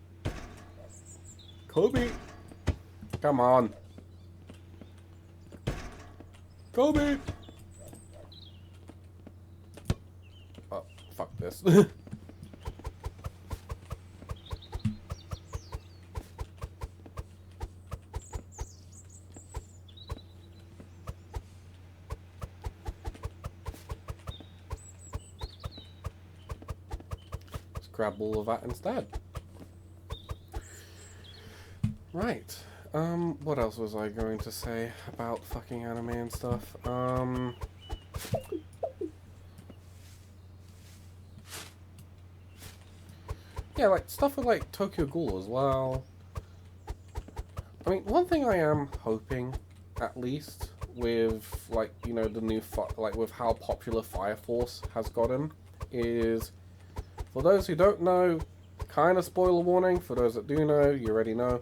Kobe. Come on. Kobe. Oh, fuck this. Let's grab all of that instead. Right. What else was I going to say about fucking anime and stuff? Yeah, like, stuff with, like, Tokyo Ghoul as well. I mean, one thing I am hoping, at least, with, like, you know, the new, with how popular Fire Force has gotten, is, for those who don't know, kind of spoiler warning, for those that do know, you already know,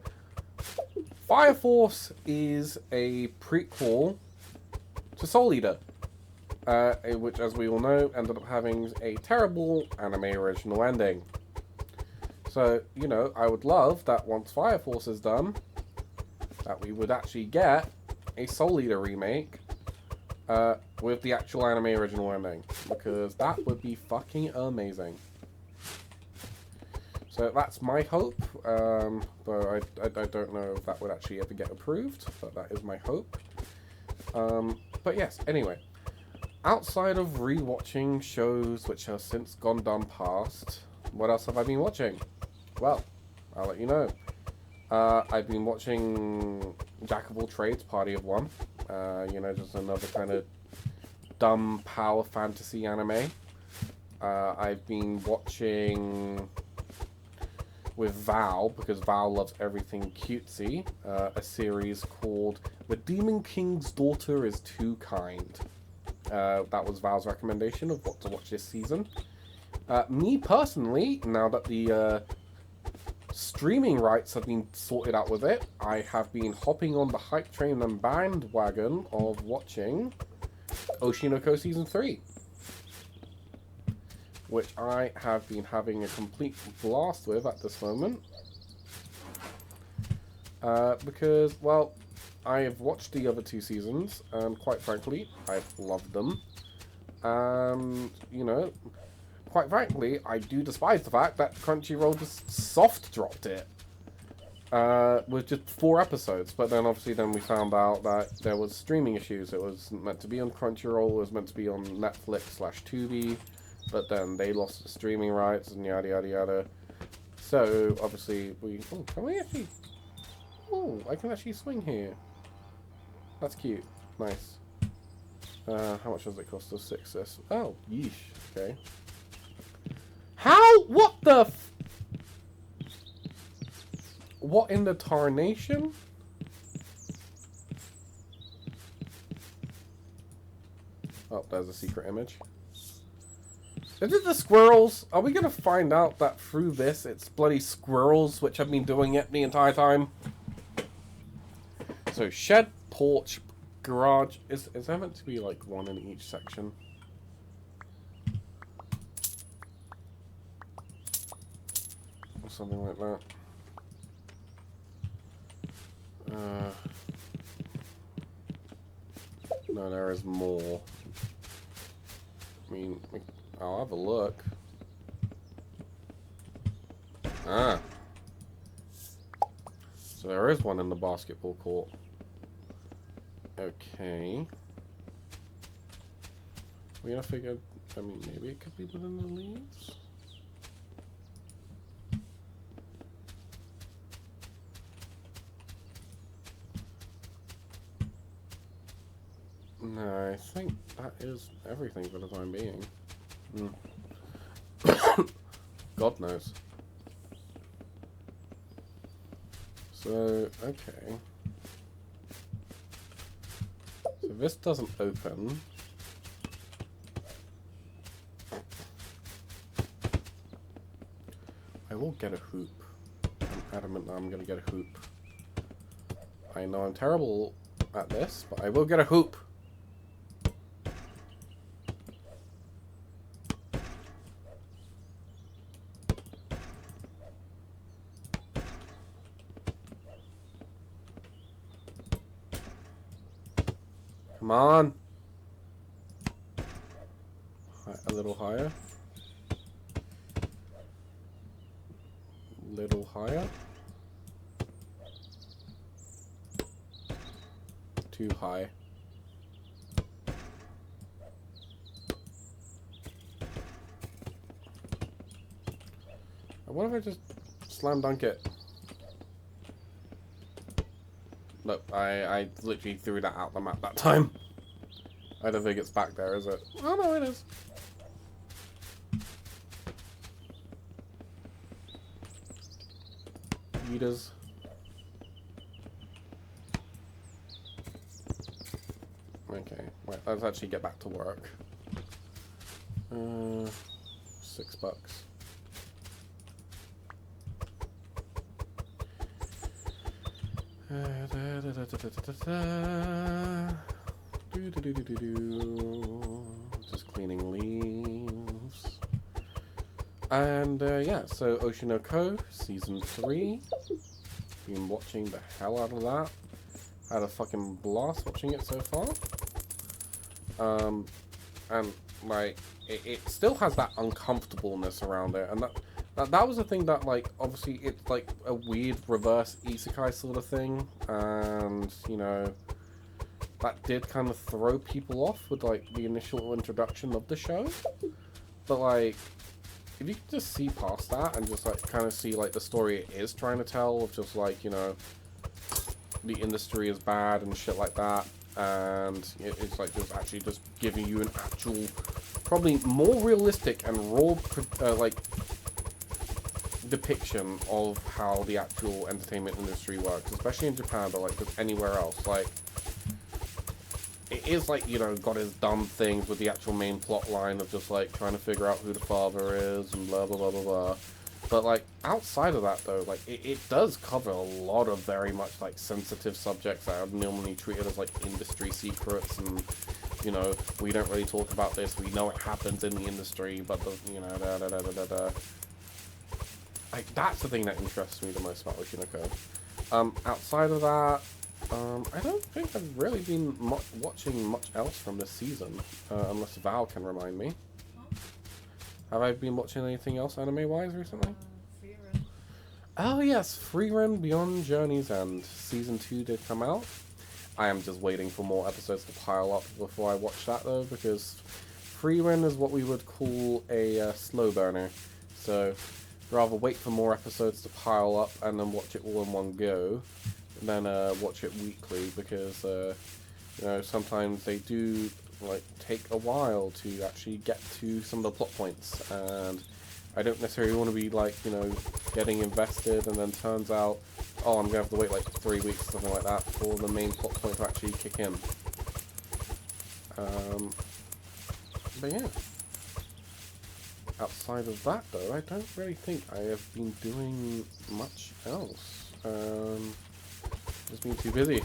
Fire Force is a prequel to Soul Eater, which, as we all know, ended up having a terrible anime original ending. So, you know, I would love that once Fire Force is done, that we would actually get a Soul Eater remake with the actual anime original ending, because that would be fucking amazing. So that's my hope, though I don't know if that would actually ever get approved, but that is my hope. But yes, anyway, outside of rewatching shows which have since done past, what else have I been watching? Well, I'll let you know. I've been watching Jack of All Trades, Party of One. You know, just another kind of dumb power fantasy anime. I've been watching with Val, because Val loves everything cutesy, a series called The Demon King's Daughter is Too Kind. That was Val's recommendation of what to watch this season. Me personally, now that the streaming rights have been sorted out with it, I have been hopping on the hype train and bandwagon of watching Oshinoko Season 3. Which I have been having a complete blast with at this moment. Because, well, I have watched the other two seasons, and quite frankly, I've loved them. And, you know, quite frankly, I do despise the fact that Crunchyroll just soft dropped it. With just 4 episodes, but then obviously we found out that there was streaming issues. It was meant to be on Crunchyroll, it was meant to be on Netflix/Tubi, but then they lost the streaming rights and yada yada yada. So obviously can we actually? Oh, I can actually swing here. That's cute. Nice. How much does it cost us? 6 this. Oh, yeesh. Okay. How? What the? What in the tarnation? Oh, there's a secret image. Is it the squirrels? Are we going to find out that through this it's bloody squirrels which have been doing it the entire time? So, shed, porch, garage. Is there meant to be like one in each section? Or something like that. No, there is more. I mean, I'll have a look. Ah. So there is one in the basketball court. Okay. We're gonna figure, I mean, maybe it could be within the leaves? No, I think that is everything for the time being. God knows. So, okay. So this doesn't open. I will get a hoop. I'm adamant that I'm gonna get a hoop. I know I'm terrible at this, but I will get a hoop. Come on. A little higher. Little higher. Too high. What if I just slam dunk it? Look, I literally threw that out the map that time. I don't think it's back there, is it? Oh no, it is. Readers. Okay, right, let's actually get back to work. $6. Just cleaning leaves. And yeah, so Oshinoko Season 3. Been watching the hell out of that. Had a fucking blast watching it so far. And like it still has that uncomfortableness around it, and that was the thing that, like, obviously it's like a weird reverse isekai sort of thing, and you know that did kind of throw people off with like the initial introduction of the show. But like, if you can just see past that and just like kind of see like the story it is trying to tell of just like, you know, the industry is bad and shit like that, and it's like just actually just giving you an actual, probably more realistic and raw like depiction of how the actual entertainment industry works, especially in Japan, but like just anywhere else. Like, it is like, you know, got his dumb things with the actual main plot line of just like trying to figure out who the father is and blah blah blah blah blah. But like outside of that though, like it does cover a lot of very much like sensitive subjects that are normally treated as like industry secrets, and you know, we don't really talk about this, we know it happens in the industry, but the, you know, like that's the thing that interests me the most about Oshinoko. Outside of that, I don't think I've really been watching much else from this season, unless Val can remind me. Have I been watching anything else anime-wise recently? Free Run. Oh yes, Free Run Beyond Journey's End. Season 2 did come out. I am just waiting for more episodes to pile up before I watch that though, because Free Run is what we would call a slow burner. So, rather wait for more episodes to pile up and then watch it all in one go, than watch it weekly, because you know, sometimes they do like take a while to actually get to some of the plot points, and I don't necessarily want to be like, you know, getting invested and then turns out, oh, I'm gonna have to wait like 3 weeks or something like that for the main plot point to actually kick in. But yeah, outside of that though, I don't really think I have been doing much else. Just been too busy.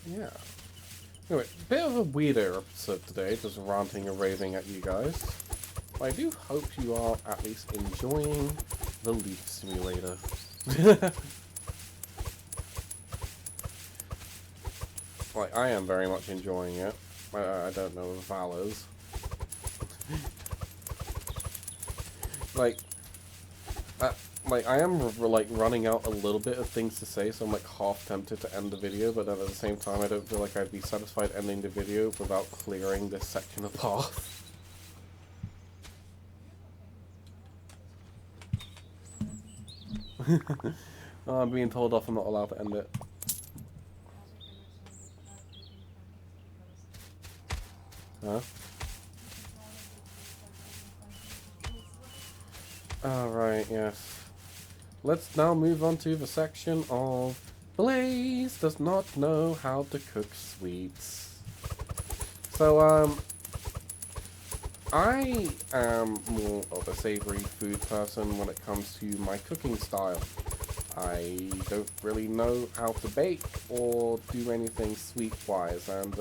Yeah. Anyway, bit of a weirder episode today, just ranting and raving at you guys. But I do hope you are at least enjoying the Leaf Simulator. Like, I am very much enjoying it. I don't know if Val is. Like, I am like running out a little bit of things to say, so I'm like half tempted to end the video, but then at the same time I don't feel like I'd be satisfied ending the video without clearing this section of path. Oh, I'm being told off, I'm not allowed to end it. Huh? Alright, yes. Let's now move on to the section of Blaze does not know how to cook sweets. So, I am more of a savory food person when it comes to my cooking style. I don't really know how to bake or do anything sweet-wise, and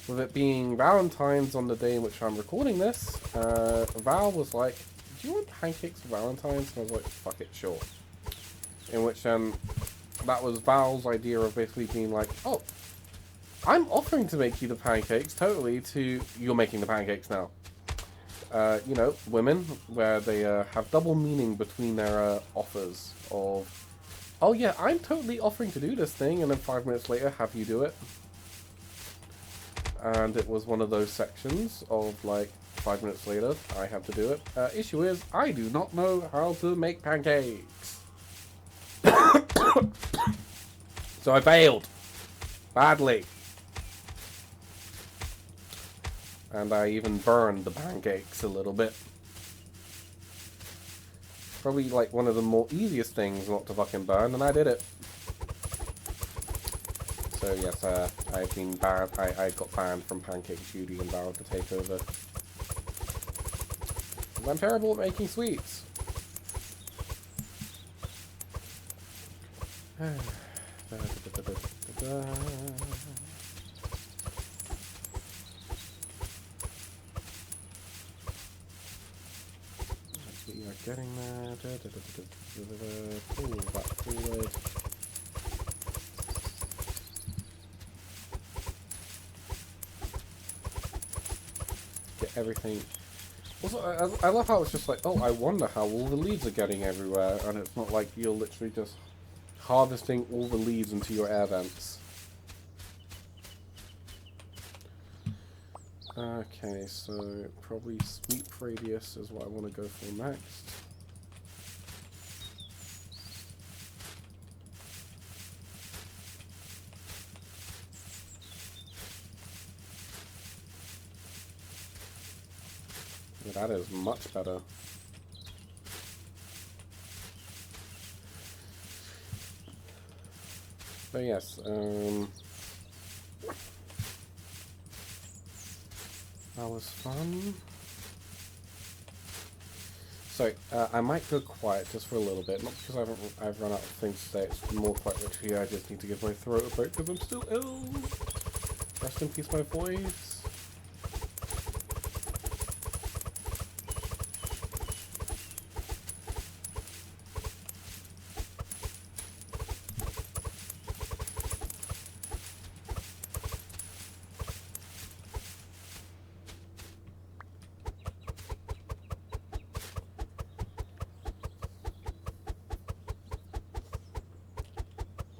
with it being Valentine's on the day in which I'm recording this, Val was like, do you want pancakes for Valentine's? And I was like, fuck it, sure. In which that was Val's idea of basically being like, oh, I'm offering to make you the pancakes, totally, to you're making the pancakes now. You know, women, where they have double meaning between their offers of, oh yeah, I'm totally offering to do this thing, and then 5 minutes later have you do it. and it was one of those sections of like 5 minutes later I have to do it. Issue is I do not know how to make pancakes. So I failed badly, and I even burned the pancakes a little bit. Probably like one of the more easiest things not to fucking burn, and I did it. So yes, I've been banned. I got banned from Pancake Judy and vowed to take over. I'm terrible at making sweets. We are getting there. Pull that forward. Get everything. Also, I love how it's just like, oh, I wonder how all the leaves are getting everywhere, and it's not like you're literally just harvesting all the leaves into your air vents. Okay, so probably sweep radius is what I want to go for next. Yeah, that is much better. But yes, that was fun. So, I might go quiet just for a little bit, not because I've run out of things to say, it's more quite literally I just need to give my throat a break because I'm still ill. Rest in peace my voice.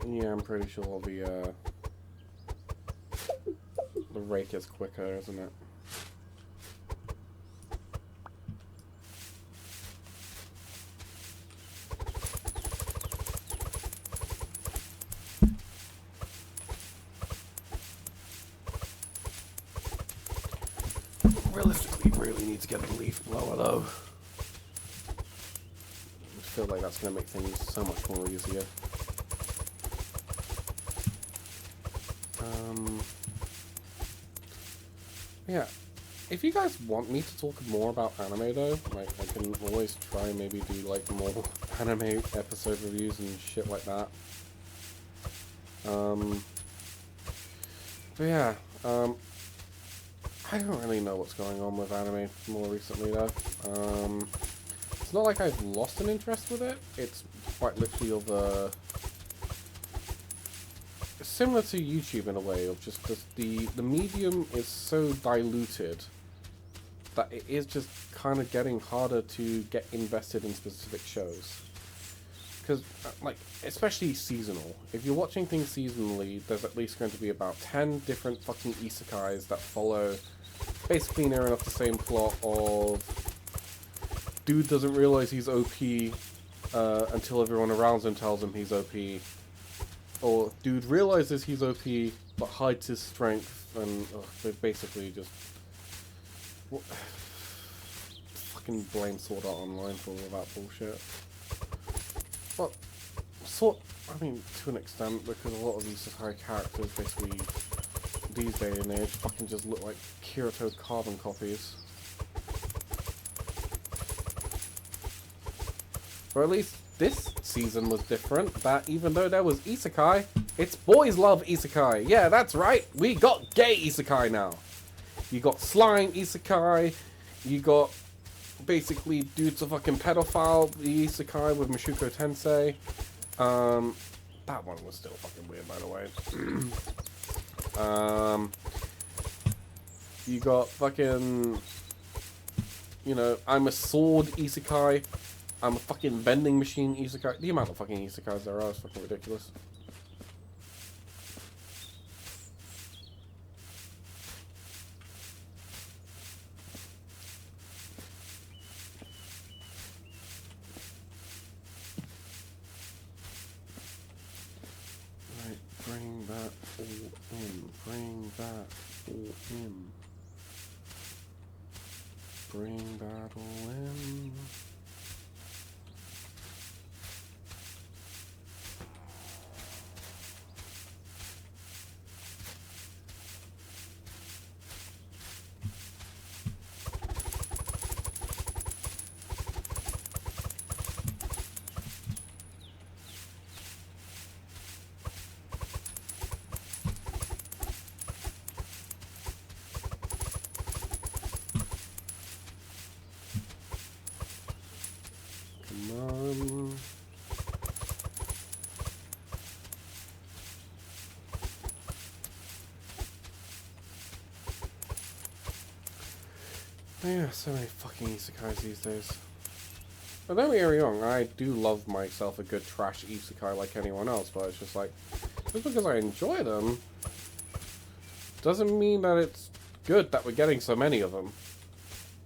Yeah, I'm pretty sure the rake is quicker, isn't it? Realistically, really need to get the leaf blower though. I feel like that's going to make things so much more easier. Yeah, if you guys want me to talk more about anime though, like I can always try and maybe do like more anime episode reviews and shit like that. But yeah, I don't really know what's going on with anime more recently though. It's not like I've lost an interest with it, it's quite literally of a... similar to YouTube in a way, of just because the medium is so diluted that it is just kind of getting harder to get invested in specific shows. Because, like, especially seasonal. If you're watching things seasonally, there's at least going to be about 10 different fucking isekais that follow basically near enough the same plot of dude doesn't realize he's OP until everyone around him tells him he's OP. Or dude realizes he's OP but hides his strength, and they basically just fucking blame Sword Art Online for all of that bullshit. But I mean, to an extent, because a lot of these high characters basically these day and age fucking just look like Kirito carbon copies. Or at least this season was different, that even though there was isekai, it's boys love isekai. Yeah, that's right, we got gay isekai now. You got slime isekai, you got basically dude's a fucking pedophile, the isekai with Mushoku Tensei. That one was still fucking weird, by the way. You got fucking, you know, I'm a sword isekai. I'm a fucking vending machine isekai. The amount of fucking isekais there are is fucking ridiculous. Bring that all in. Bring that all in. Bring that all in. Yeah, so many fucking isekais these days. But don't get me wrong, I do love myself a good trash isekai like anyone else, but it's just like, just because I enjoy them, doesn't mean that it's good that we're getting so many of them.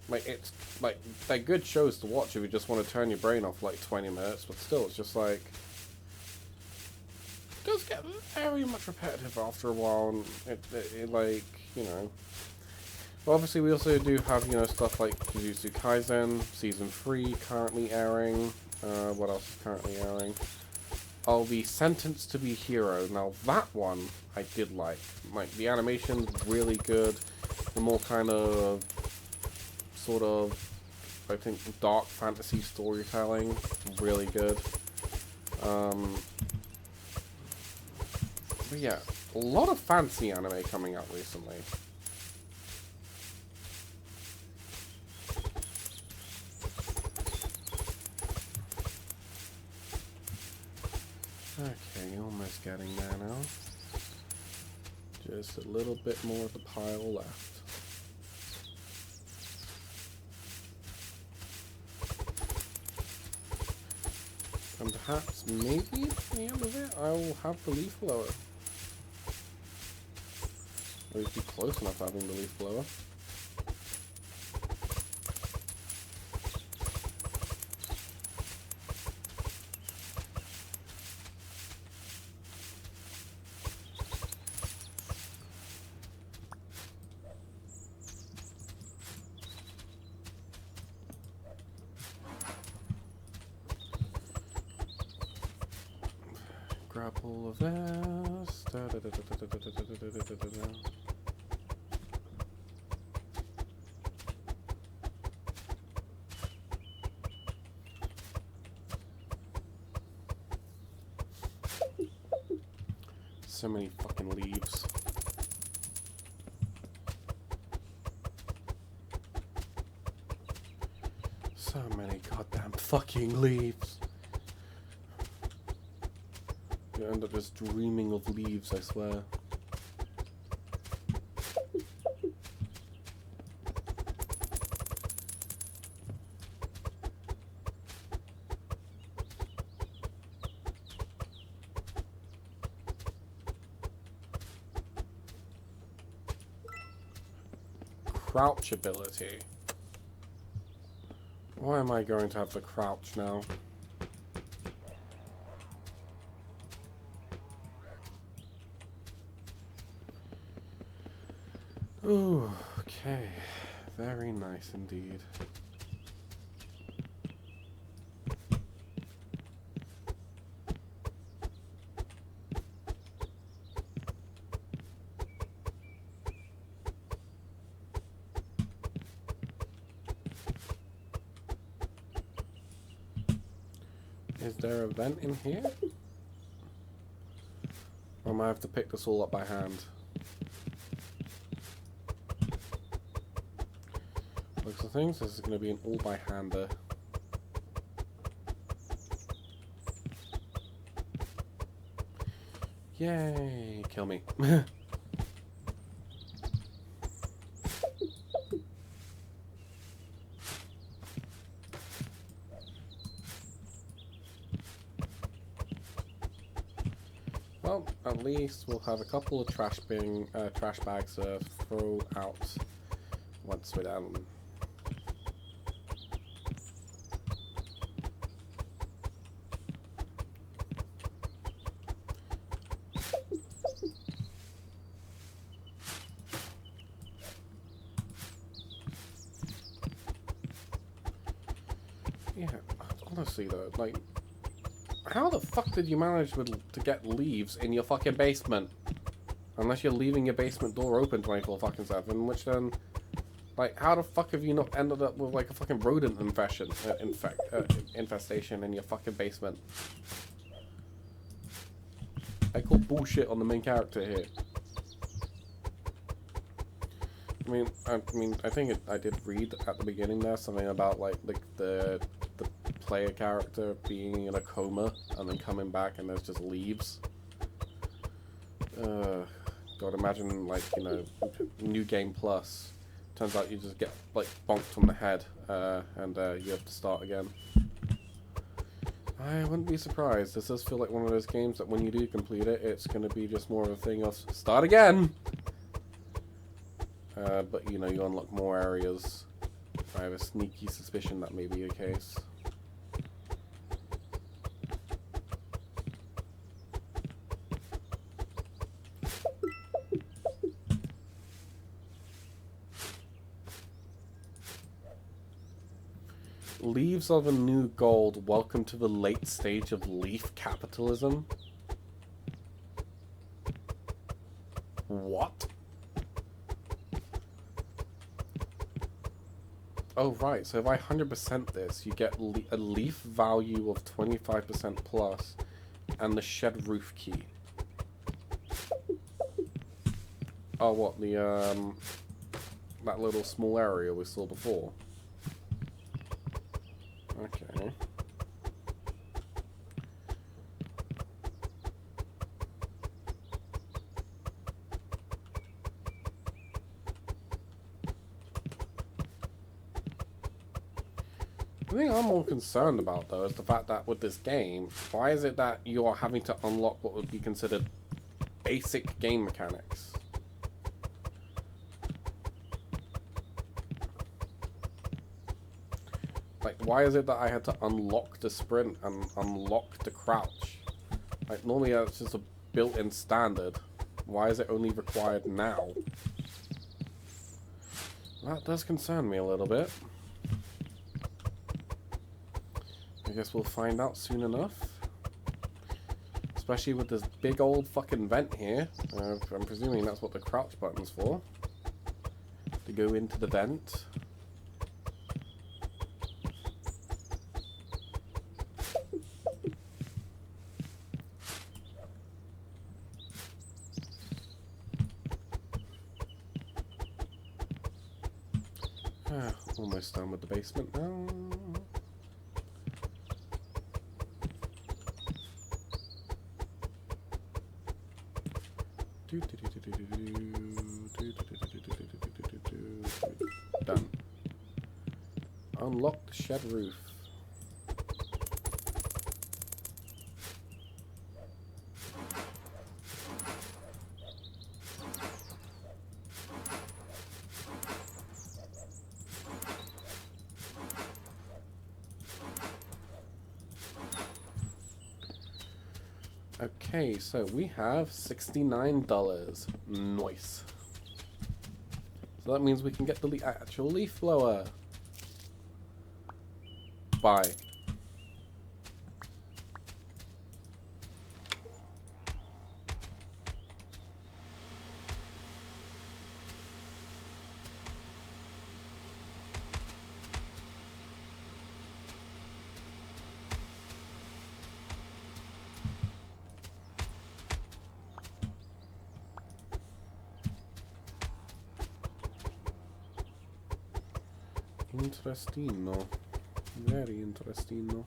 Like, it's, like, they're good shows to watch if you just want to turn your brain off for like 20 minutes, but still, it's just like, it does get very much repetitive after a while, and it like, you know. But obviously, we also do have, you know, stuff like Jujutsu Kaisen, Season 3 currently airing. What else is currently airing? I'll be Sentenced to Be Hero. Now, that one I did like. Like, the animation's really good. The more kind of, sort of, I think, dark fantasy storytelling, really good. But yeah, a lot of fancy anime coming out recently. Okay, almost getting there now. Just a little bit more of the pile left. And perhaps, maybe, at the end of it, I will have the leaf blower. Or it'd be close enough having the leaf blower. Grab all of this. So many fucking leaves. So many goddamn fucking leaves. You end up just dreaming of leaves, I swear. Crouch ability. Why am I going to have the crouch now? Ooh, okay. Very nice indeed. Is there a vent in here? Or am I have to pick this all up by hand? Looks of things, this is going to be an all-by-hander. Yay! Kill me. Well, at least we'll have a couple of trash bags to throw out once we're done. seriously though, like, how the fuck did you manage to get leaves in your fucking basement? Unless you're leaving your basement door open 24 fucking 7, which then, like, how the fuck have you not ended up with like a fucking rodent infestation in your fucking basement? I call bullshit on the main character here. I think I did read at the beginning there something about like the player character being in a coma and then coming back and there's just leaves. God, imagine like, you know, New Game Plus. Turns out you just get like bonked on the head and you have to start again. I wouldn't be surprised. This does feel like one of those games that when you do complete it, it's going to be just more of a thing of start again! But, you know, you unlock more areas. I have a sneaky suspicion that may be the case. Leaves of a new gold. Welcome to the late stage of leaf capitalism. What? Oh, right. So if I 100% this, you get a leaf value of 25% plus and the shed roof key. Oh, what? The, that little small area we saw before. Okay. The thing I'm more concerned about, though, is the fact that with this game, why is it that you are having to unlock what would be considered basic game mechanics? Like, why is it that I had to unlock the sprint and unlock the crouch? Like, normally that's just a built-in standard. Why is it only required now? That does concern me a little bit. I guess we'll find out soon enough. Especially with this big old fucking vent here. I'm presuming that's what the crouch button's for. To go into the vent. Almost done with the basement now. Done. Unlock the shed roof. Okay, so we have $69. Nice. So that means we can get the actual leaf blower. Bye. Interestino. Very interestino.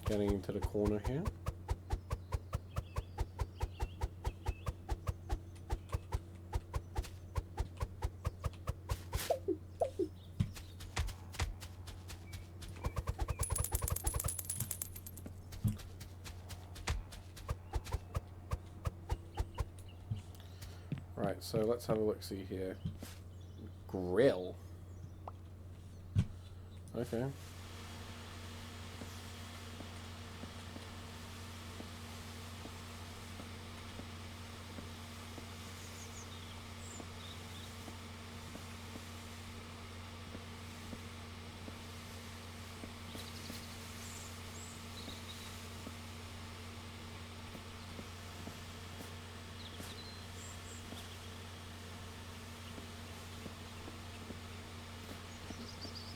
Getting into the corner here. Right, so let's have a look-see here. Grill. Okay.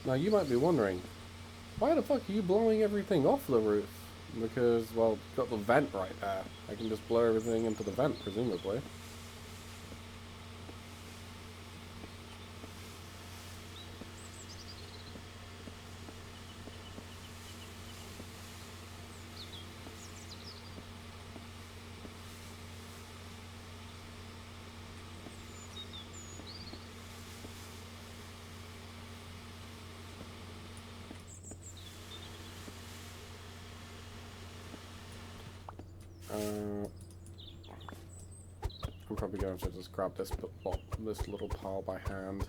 Now you might be wondering, why the fuck are you blowing everything off the roof? Because, well, got the vent right there. I can just blow everything into the vent, presumably. I'm probably going to just grab this little pile by hand.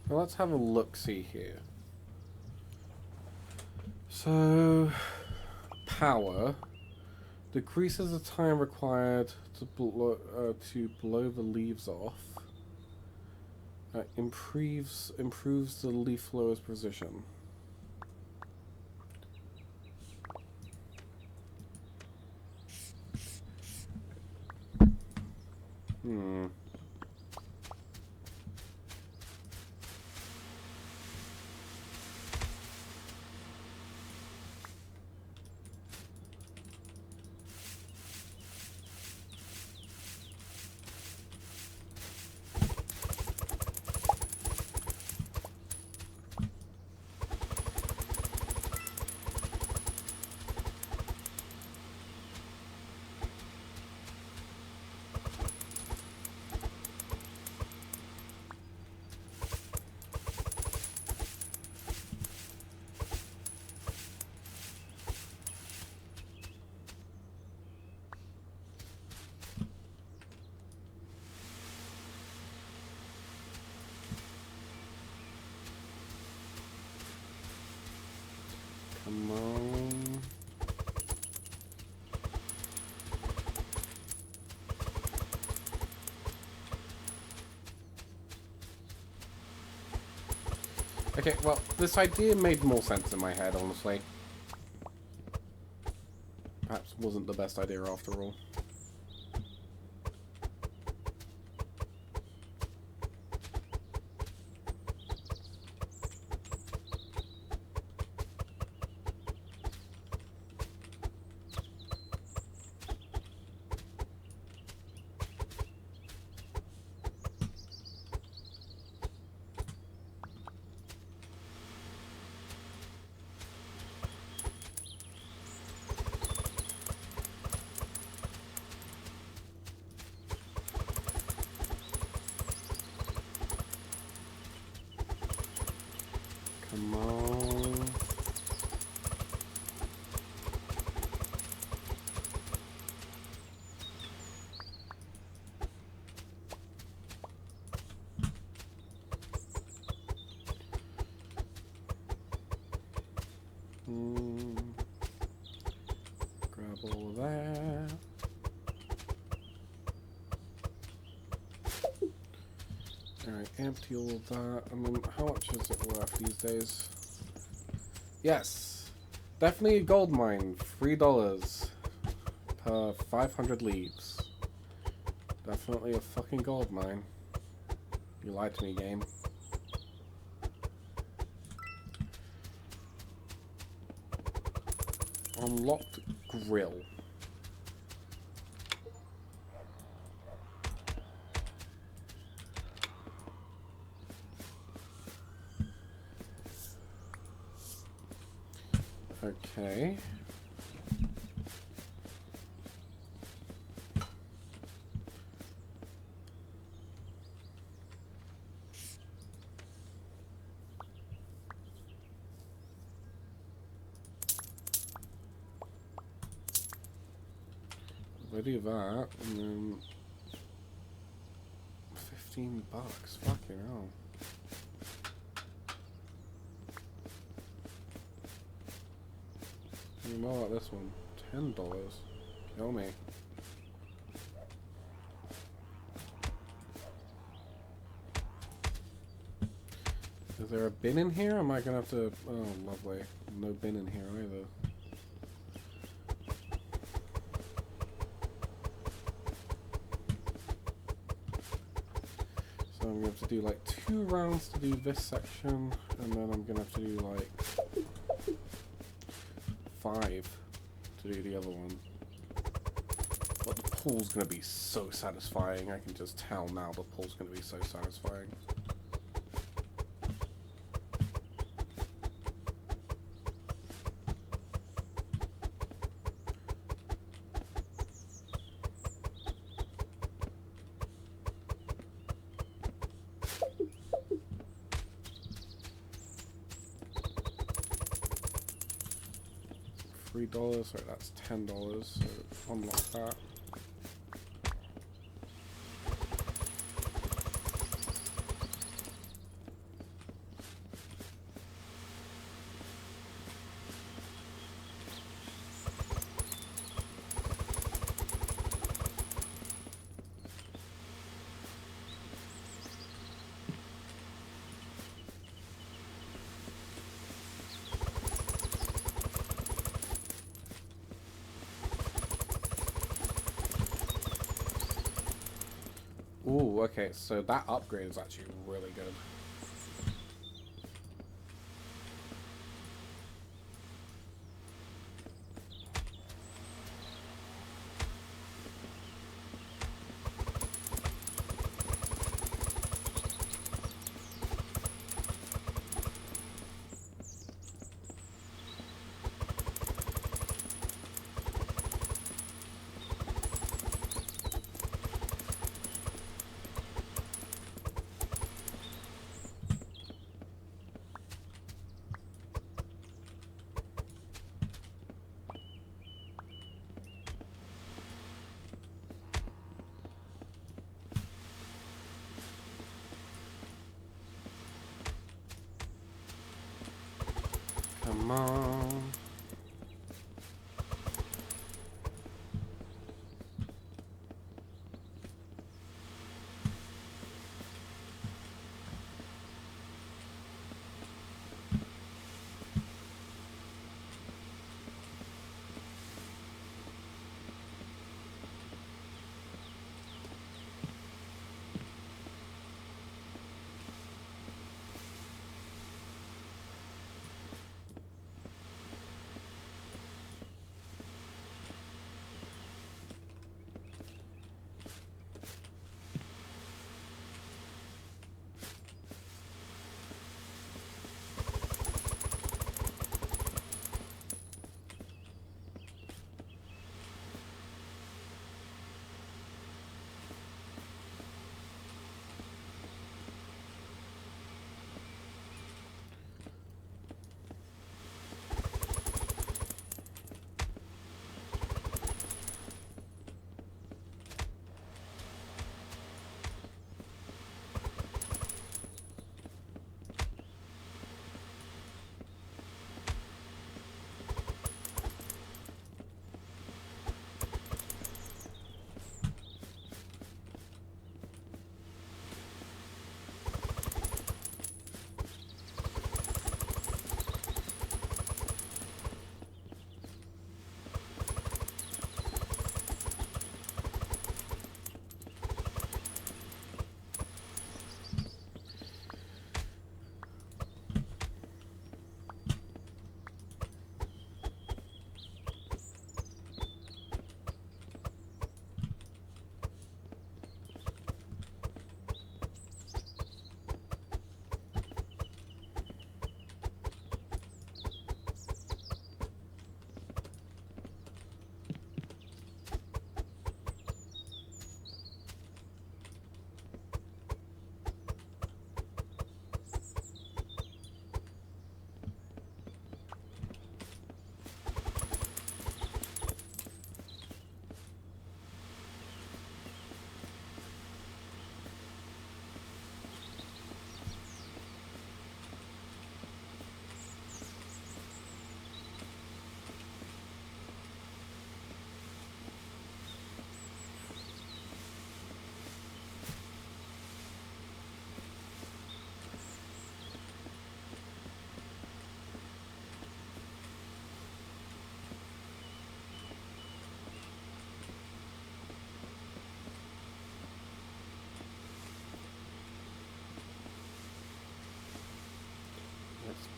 Now let's have a look-see here. So, power decreases the time required to blow the leaves off. Improves the leaf blower's precision. Come on. Okay, well, this idea made more sense in my head, honestly. Perhaps wasn't the best idea after all. Come on. Grab all of that. Alright, empty all of that. I mean, how much is it worth these days? Yes! Definitely a gold mine. $3 per 500 leaves. Definitely a fucking gold mine. You lied to me, game. Unlocked grill. Okay. We do that, and then $15. Fucking hell. You know about this one? $10. Kill me. Is there a bin in here? Am I gonna have to... Oh, lovely. No bin in here either. So I'm gonna have to do like 2 rounds to do this section, and then I'm gonna have to do like 5 to do the other one. But the pool's gonna be so satisfying. I can just tell now the pool's gonna be so satisfying. $3, so that's $10, so unlock that. Ooh, okay, so that upgrade is actually really good. Come on.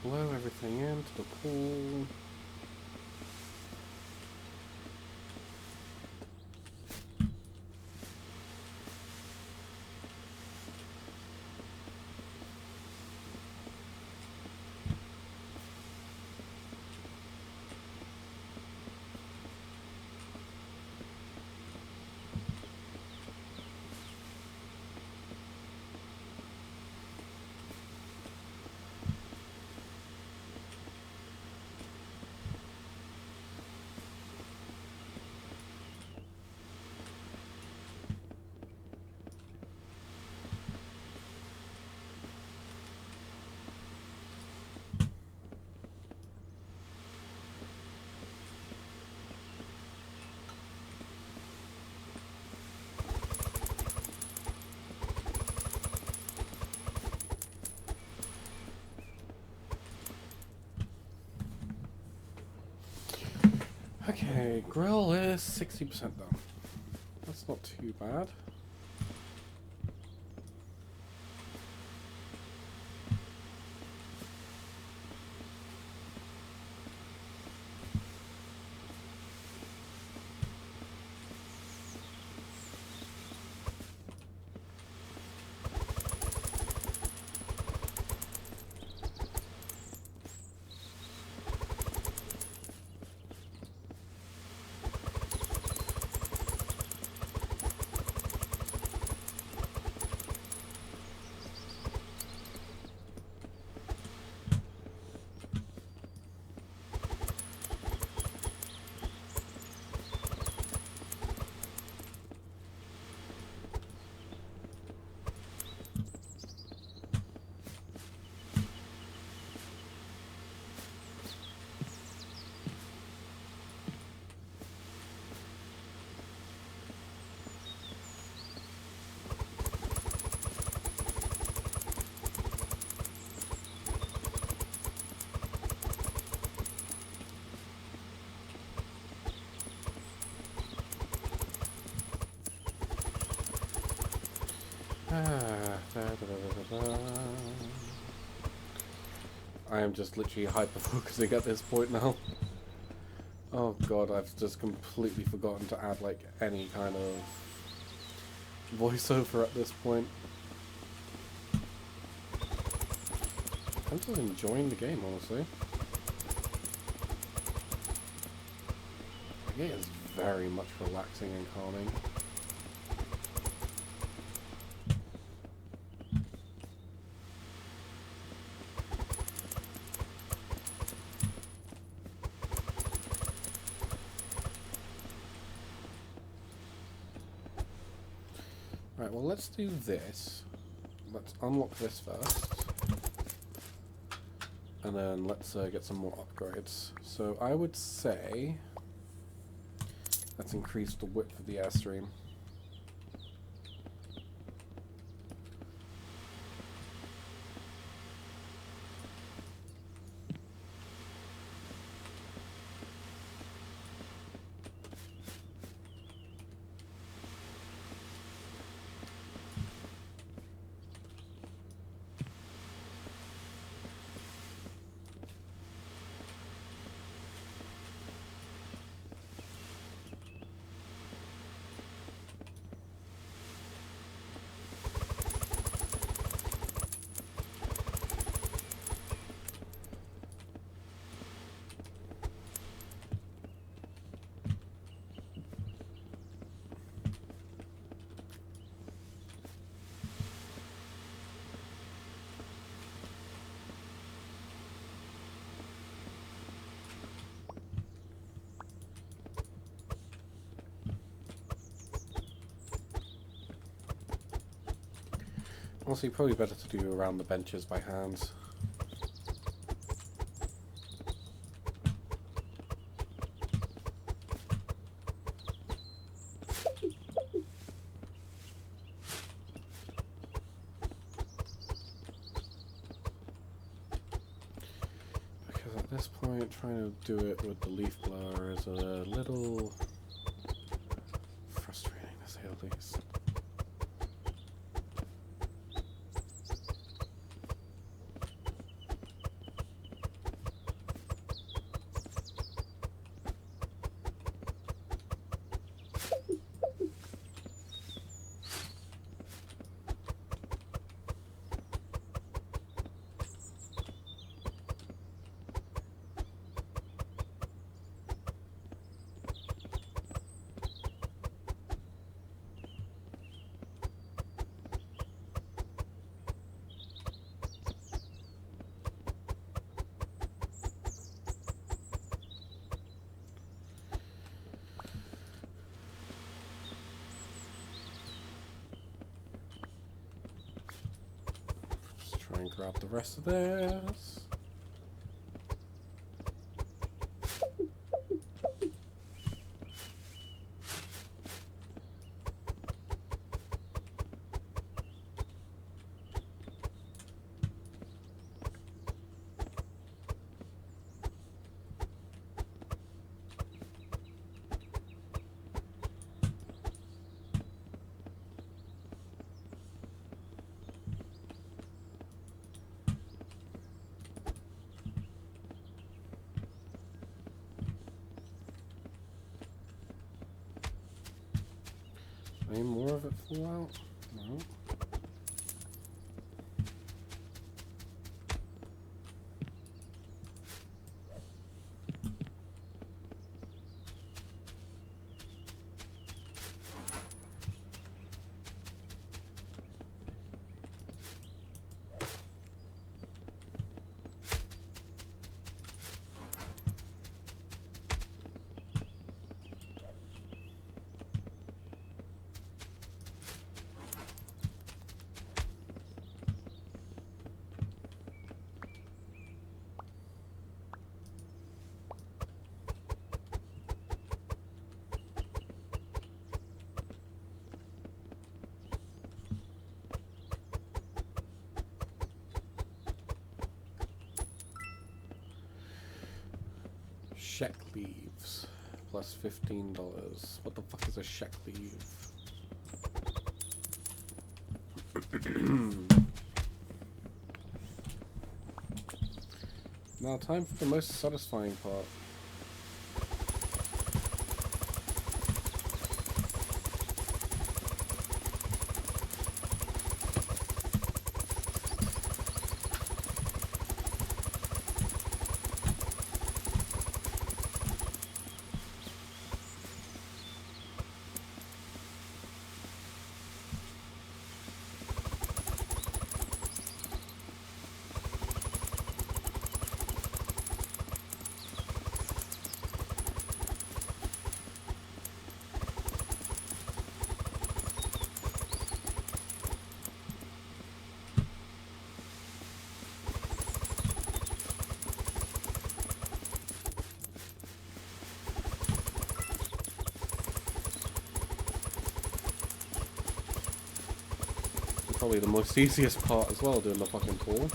blow everything into the pool. Okay, grill is 60% done. That's not too bad. I am just literally hyper-focusing at this point now. Oh god, I've just completely forgotten to add like any kind of voiceover at this point. I'm just enjoying the game, honestly. The game is very much relaxing and calming. Right, well let's do this. Let's unlock this first. And then let's get some more upgrades. So I would say let's increase the width of the airstream. Also, probably better to do around the benches by hand. Because at this point, trying to do it with the leaf blower is a little frustrating, to say the least. Try and grab the rest of this. Any more of it fall out? No. Check leaves plus $15. What the fuck is a check leave? Now, time for the most satisfying part. Probably the most easiest part as well, doing the fucking pool.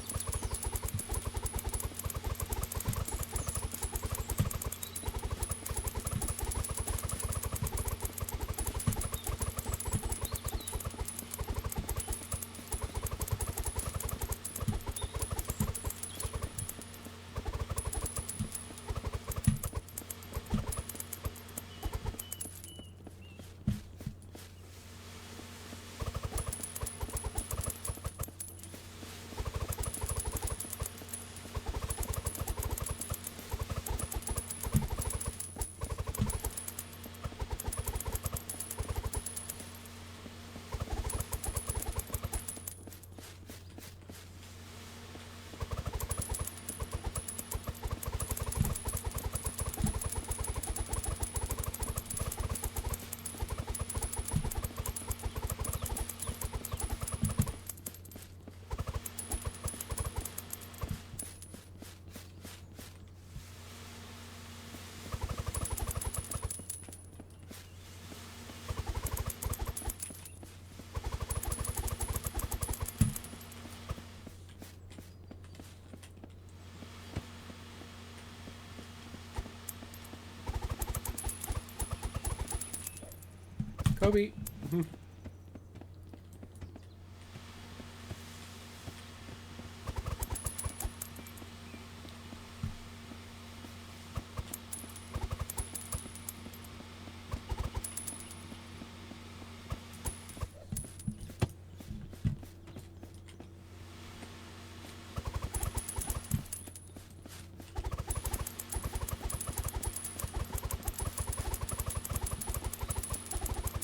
Kobe.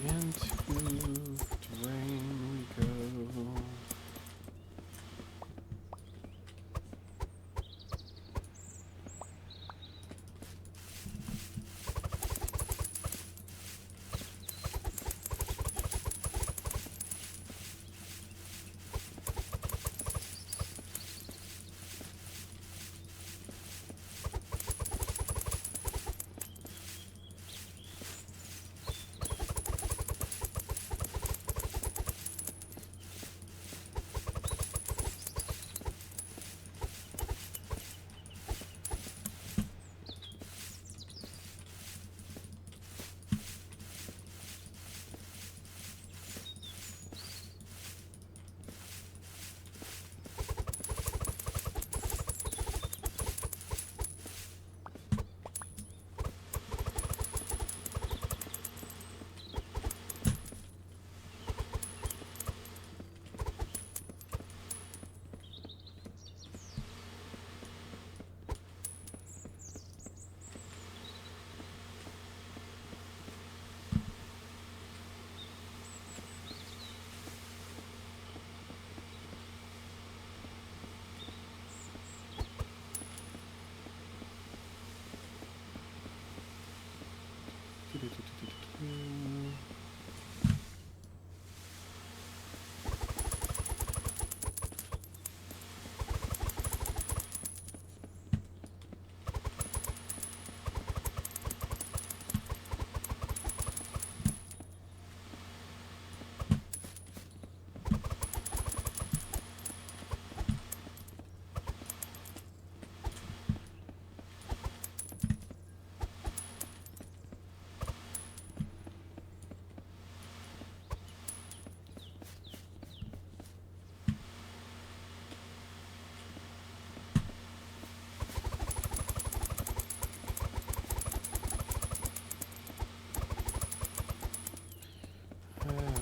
And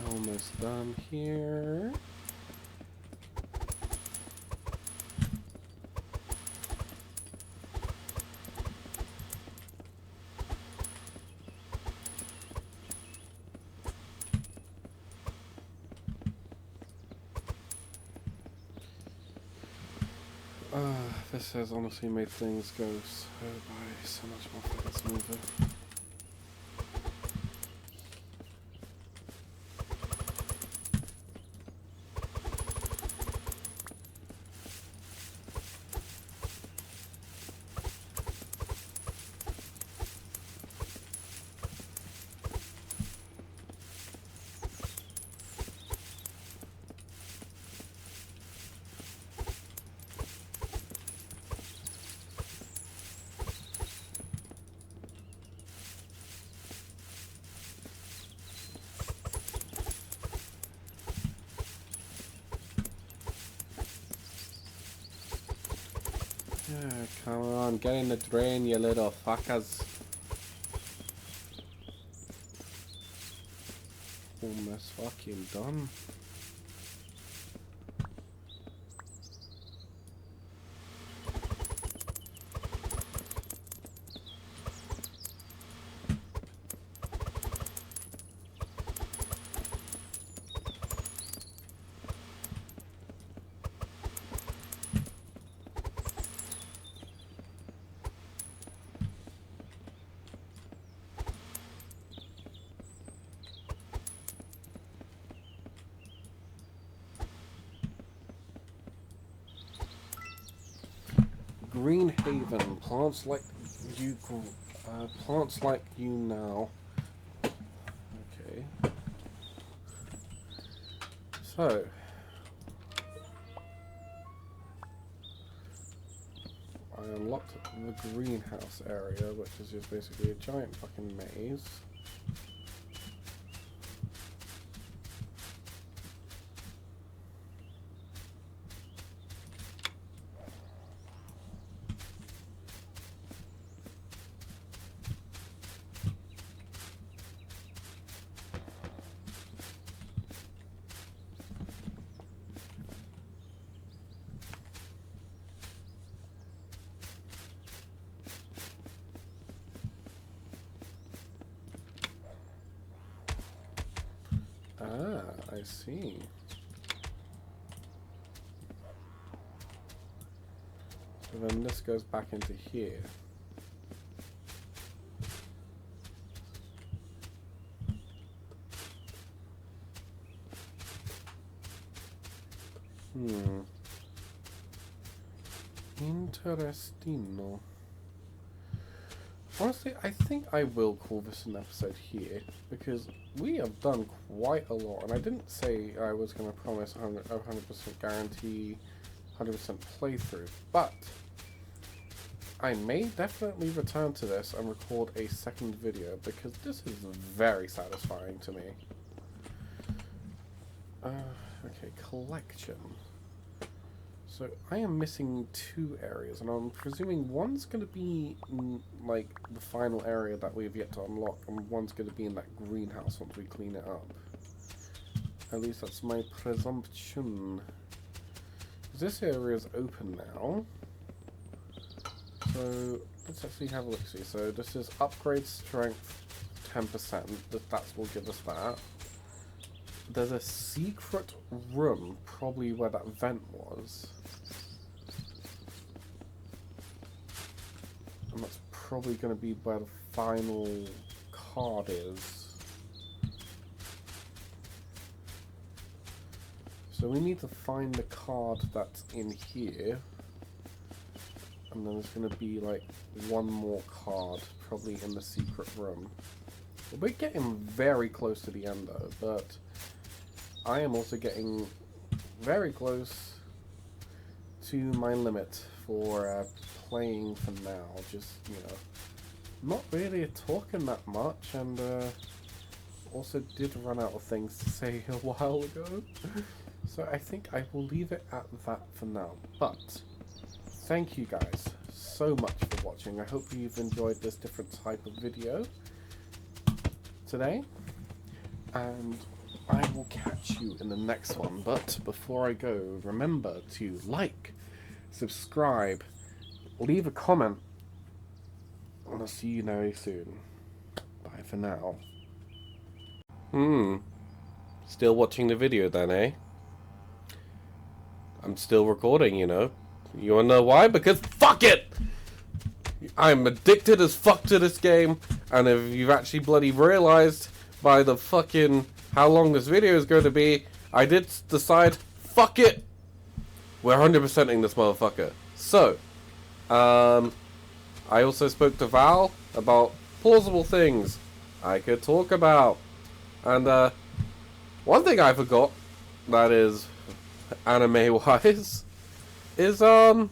Almost done here. This has honestly made things go so much more fucking smoother. Yeah, come on, get in the drain, you little fuckers. Almost fucking done. Green Haven, plants like you now. Okay. So I unlocked the greenhouse area, which is just basically a giant fucking maze. Ah, I see. So then this goes back into here. Interesting. Honestly, I think I will call this an episode here, because we have done quite a lot, and I didn't say I was going to promise a 100% guarantee, 100% playthrough, but I may definitely return to this and record a second video, because this is very satisfying to me. Okay, collection. So I am missing 2 areas, and I'm presuming one's going to be like the final area that we've yet to unlock, and one's going to be in that greenhouse once we clean it up. At least that's my presumption. This area is open now. So let's actually have a look see. So this is upgrade strength 10%. That will give us that. There's a secret room, probably where that vent was. And that's probably going to be where the final card is. So we need to find the card that's in here. And then there's going to be like one more card, probably in the secret room. We're getting very close to the end though, but I am also getting very close to my limit for playing for now. Just, you know, not really talking that much, and also did run out of things to say a while ago. So I think I will leave it at that for now. But thank you guys so much for watching. I hope you've enjoyed this different type of video today, and I will catch you in the next one. But before I go, remember to like, subscribe, leave a comment, and I'll see you very soon. Bye for now. Still watching the video then, eh? I'm still recording, you know. You wanna know why? Because fuck it! I'm addicted as fuck to this game, and if you've actually bloody realized by the fucking how long this video is going to be, I did decide, fuck it! We're 100%ing this motherfucker. So, I also spoke to Val about plausible things I could talk about. And, one thing I forgot, that is, anime-wise, is, oh,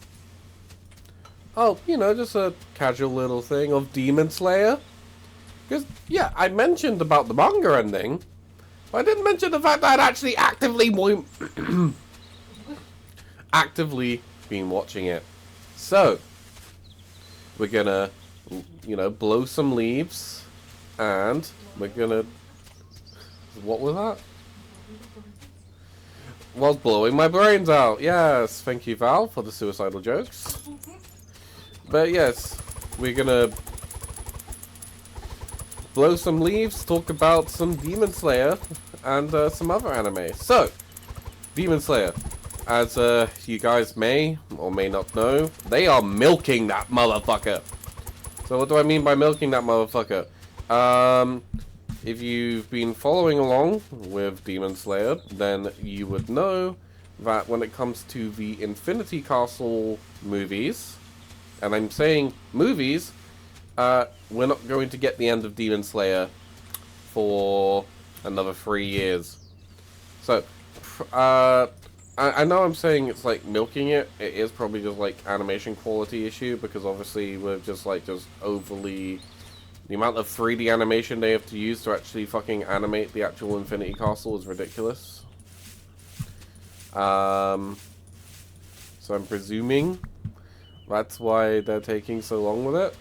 you know, just a casual little thing of Demon Slayer. Because, yeah, I mentioned about the manga ending, but I didn't mention the fact that I'd actually actively been watching it. So, we're gonna, you know, blow some leaves, and we're gonna... What was that? Was blowing my brains out. Yes, thank you, Val, for the suicidal jokes. But yes, we're gonna blow some leaves, talk about some Demon Slayer, and some other anime. So, Demon Slayer, as you guys may or may not know, they are milking that motherfucker. So what do I mean by milking that motherfucker? If you've been following along with Demon Slayer, then you would know that when it comes to the Infinity Castle movies, and I'm saying movies, we're not going to get the end of Demon Slayer for another 3 years. So, I know I'm saying it's like milking it. It is probably just like animation quality issue, because obviously we're just overly... The amount of 3D animation they have to use to actually fucking animate the actual Infinity Castle is ridiculous. So I'm presuming that's why they're taking so long with it.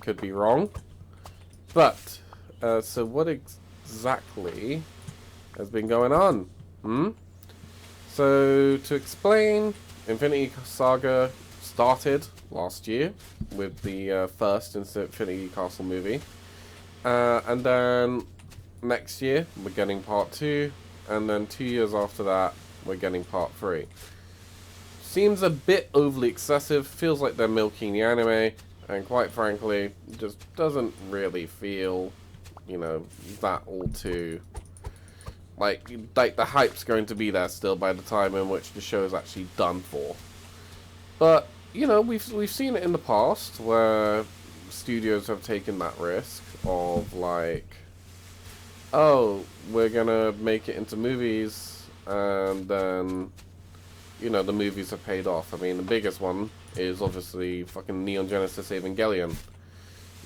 Could be wrong. But, so what exactly has been going on? So, to explain, Infinity Saga started last year with the first Infinity Castle movie. And then next year, we're getting part 2. And then 2 years after that, we're getting part 3. Seems a bit overly excessive. Feels like they're milking the anime. And quite frankly, just doesn't really feel, you know, that all too... Like the hype's going to be there still by the time in which the show is actually done for. But, you know, we've seen it in the past where studios have taken that risk of like, oh, we're gonna make it into movies, and then, you know, the movies have paid off. I mean, the biggest one is obviously fucking Neon Genesis Evangelion.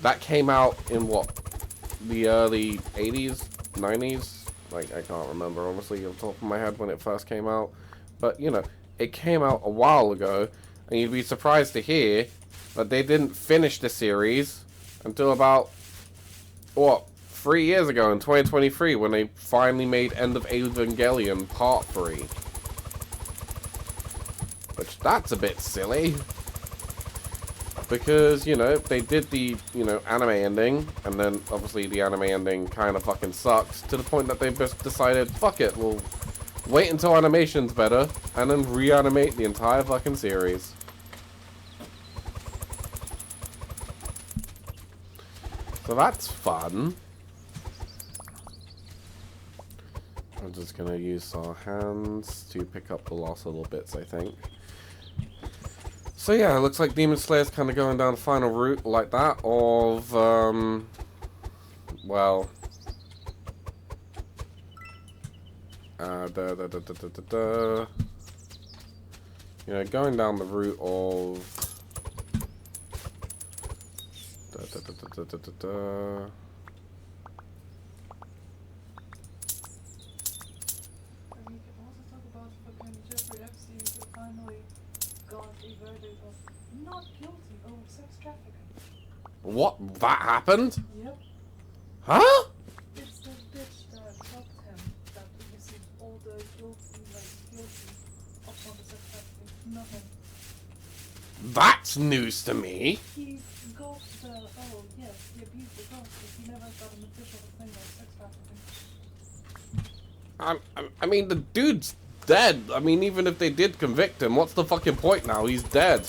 That came out in what, the early 80s, 90s? Like, I can't remember, honestly, off the top of my head when it first came out. But, you know, it came out a while ago, and you'd be surprised to hear that they didn't finish the series until about, what, 3 years ago in 2023, when they finally made End of Evangelion Part 3. Which, that's a bit silly. Because, you know, they did the, you know, anime ending, and then obviously the anime ending kind of fucking sucks, to the point that they just decided, fuck it, we'll wait until animation's better, and then reanimate the entire fucking series. So that's fun. I'm just gonna use our hands to pick up the last little bits, I think. So yeah, it looks like Demon Slayer's kind of going down the final route like that of, well, you know, going down the route of, not guilty of sex trafficking. What? That happened? Yep. Huh? It's the bitch that helped him that received all the guilty of sex trafficking. Nothing. That's news to me. He got the, oh yes, he abused the girls, but he never got an official thing of sex trafficking. I mean, the dude's dead. I mean, even if they did convict him, what's the fucking point now? He's dead.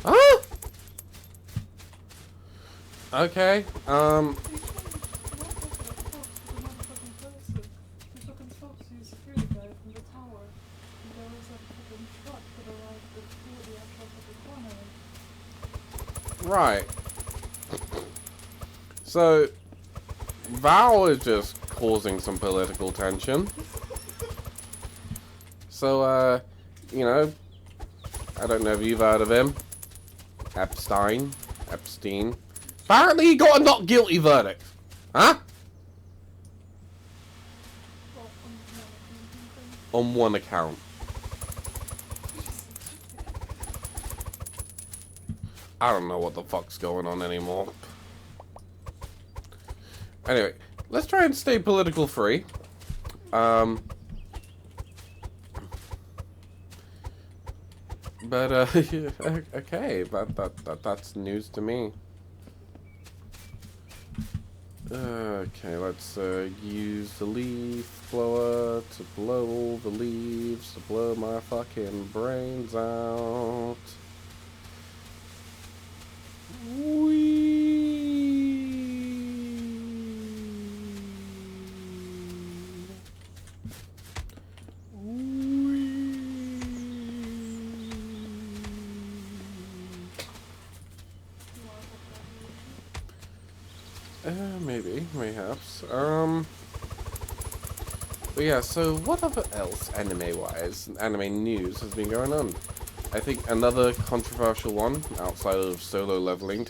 Huh? Okay, right. So, Val is just causing some political tension. So, you know, I don't know if you've heard of him. Epstein. Apparently he got a not guilty verdict. Huh? On one account. I don't know what the fuck's going on anymore. Anyway, let's try and stay political free. But okay, that's news to me. Okay, let's use the leaf blower to blow all the leaves to blow my fucking brains out. Maybe, perhaps. But yeah, so what else anime-wise, anime news has been going on? I think another controversial one, outside of solo leveling,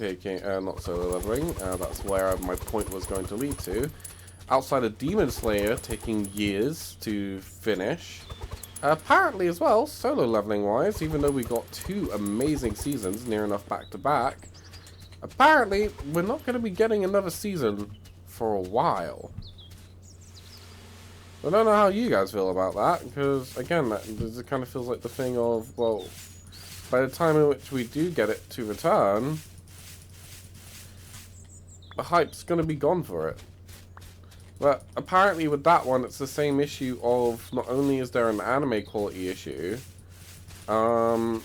not solo leveling, that's where my point was going to lead to. Outside of Demon Slayer taking years to finish, apparently as well, solo leveling-wise, even though we got 2 amazing seasons near enough back-to-back, apparently, we're not going to be getting another season for a while. I don't know how you guys feel about that, because, again, it kind of feels like the thing of, well, by the time in which we do get it to return, the hype's going to be gone for it. But apparently with that one, it's the same issue of, not only is there an anime quality issue, I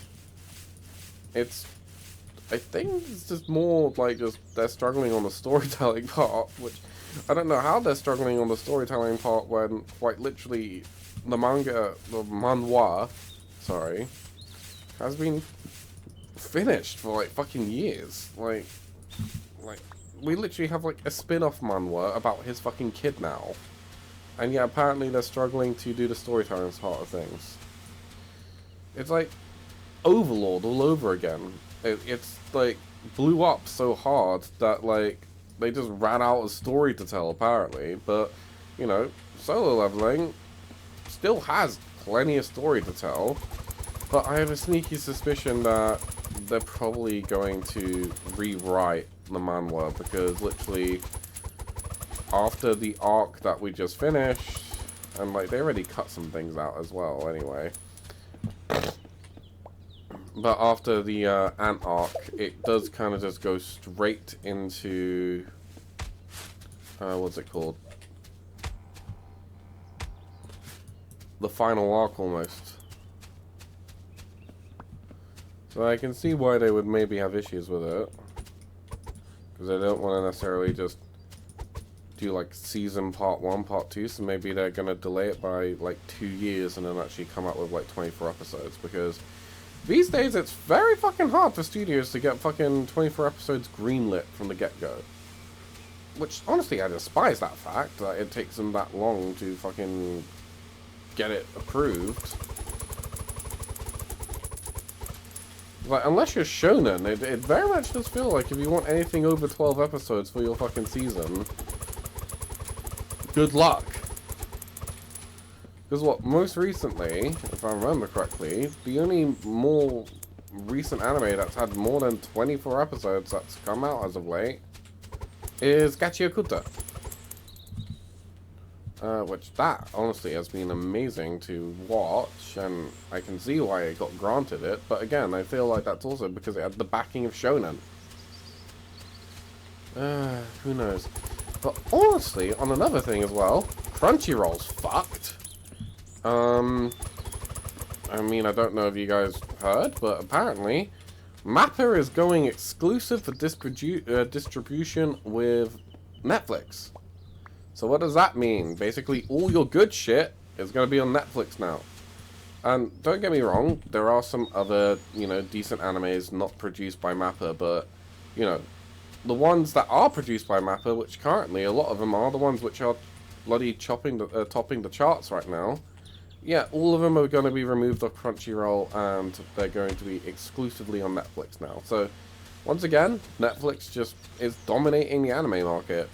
think it's just more like they're struggling on the storytelling part, which I don't know how they're struggling on the storytelling part when quite literally the manhwa, sorry, has been finished for like fucking years. Like we literally have like a spin-off manhwa about his fucking kid now, and yet apparently they're struggling to do the storytelling part of things. It's like Overlord all over again. It's like blew up so hard that like they just ran out of story to tell apparently, but you know, solo leveling still has plenty of story to tell, but I have a sneaky suspicion that they're probably going to rewrite the manhwa, because literally after the arc that we just finished, and like they already cut some things out as well anyway, but after the Ant arc, it does kind of just go straight into, what's it called? The final arc almost. So I can see why they would maybe have issues with it. Because they don't want to necessarily just do like season part 1, part 2, so maybe they're going to delay it by like 2 years and then actually come out with like 24 episodes, because these days it's very fucking hard for studios to get fucking 24 episodes greenlit from the get-go. Which, honestly, I despise that fact, that it takes them that long to fucking get it approved. Like, unless you're shonen, it very much does feel like if you want anything over 12 episodes for your fucking season, good luck. Because what, most recently, if I remember correctly, the only more recent anime that's had more than 24 episodes that's come out as of late is Gachiokuta. Which that, honestly, has been amazing to watch, and I can see why it got granted it, but again, I feel like that's also because it had the backing of shonen. Who knows. But honestly, on another thing as well, Crunchyroll's fucked. I mean, I don't know if you guys heard, but apparently Mappa is going exclusive for distribution with Netflix. So what does that mean? Basically, all your good shit is going to be on Netflix now. And don't get me wrong, there are some other, you know, decent animes not produced by Mappa, but, you know, the ones that are produced by Mappa, which currently a lot of them are the ones which are bloody topping the charts right now. Yeah, all of them are going to be removed off Crunchyroll, and they're going to be exclusively on Netflix now. So, once again, Netflix just is dominating the anime market.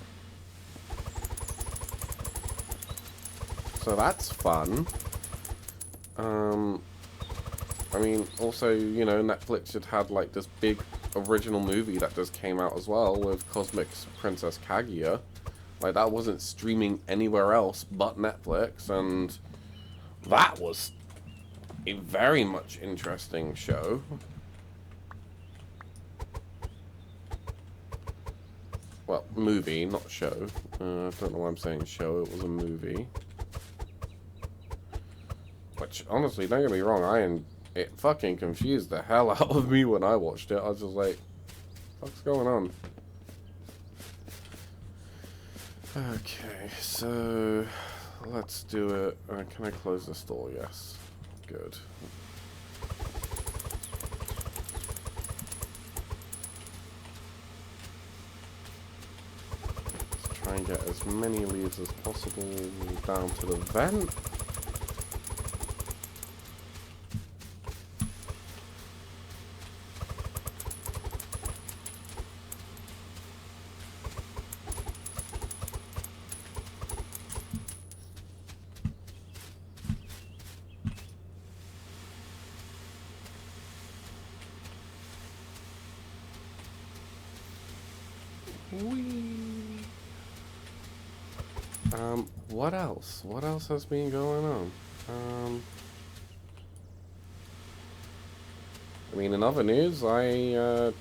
So that's fun. I mean, also, you know, Netflix had had like this big original movie that just came out as well with Cosmic Princess Kaguya. Like, that wasn't streaming anywhere else but Netflix, and that was a very much interesting show. Well, movie, not show. I don't know why I'm saying show, it was a movie. Which, honestly, don't get me wrong, it fucking confused the hell out of me when I watched it. I was just like, what's going on? Okay, so let's do it. Can I close this door? Yes. Good. Let's try and get as many leaves as possible down to the vent. What else? What else has been going on? I mean, in other news, I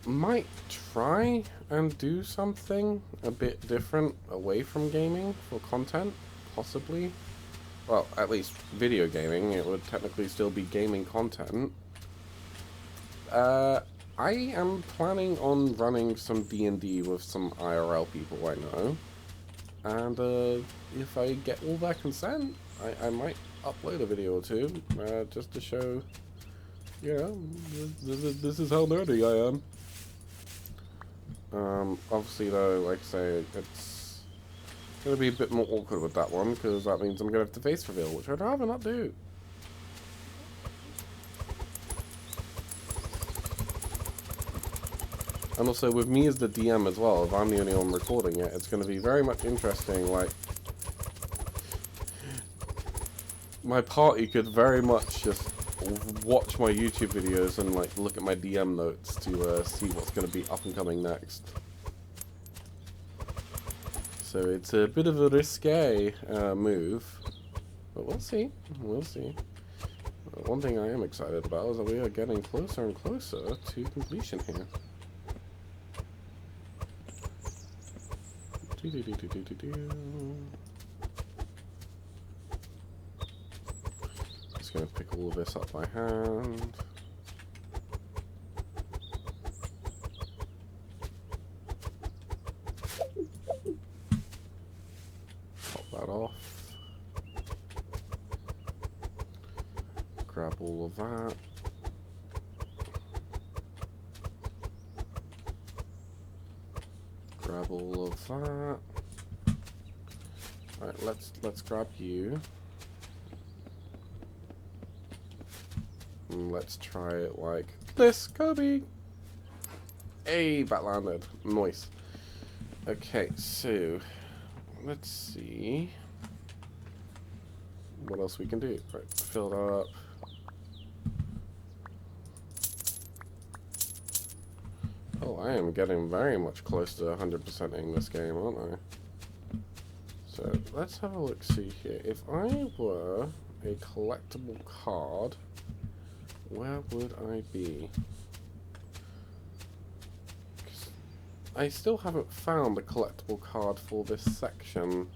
might try and do something a bit different away from gaming for content, possibly. Well, at least video gaming. It would technically still be gaming content. I am planning on running some D&D with some IRL people I know. And if I get all their consent, I might upload a video or two, just to show, you know, this is how nerdy I am. Obviously though, like I say, it's going to be a bit more awkward with that one, because that means I'm going to have to face reveal, which I'd rather not do. And also, with me as the DM as well, if I'm the only one recording it, it's going to be very much interesting, like, my party could very much just watch my YouTube videos and, like, look at my DM notes to see what's going to be up and coming next. So it's a bit of a risque move, but we'll see, we'll see. One thing I am excited about is that we are getting closer and closer to completion here. just going to pick all of this up by hand. Pop that off. Grab all of that. Grab all of that. Alright, let's grab you. And let's try it like this, Kobe! Hey, bat landed. Nice. Okay, so let's see what else we can do. Right, fill that up. Oh, I am getting very much close to 100%ing this game, aren't I? So, let's have a look, see here. If I were a collectible card, where would I be? 'Cause I still haven't found a collectible card for this section.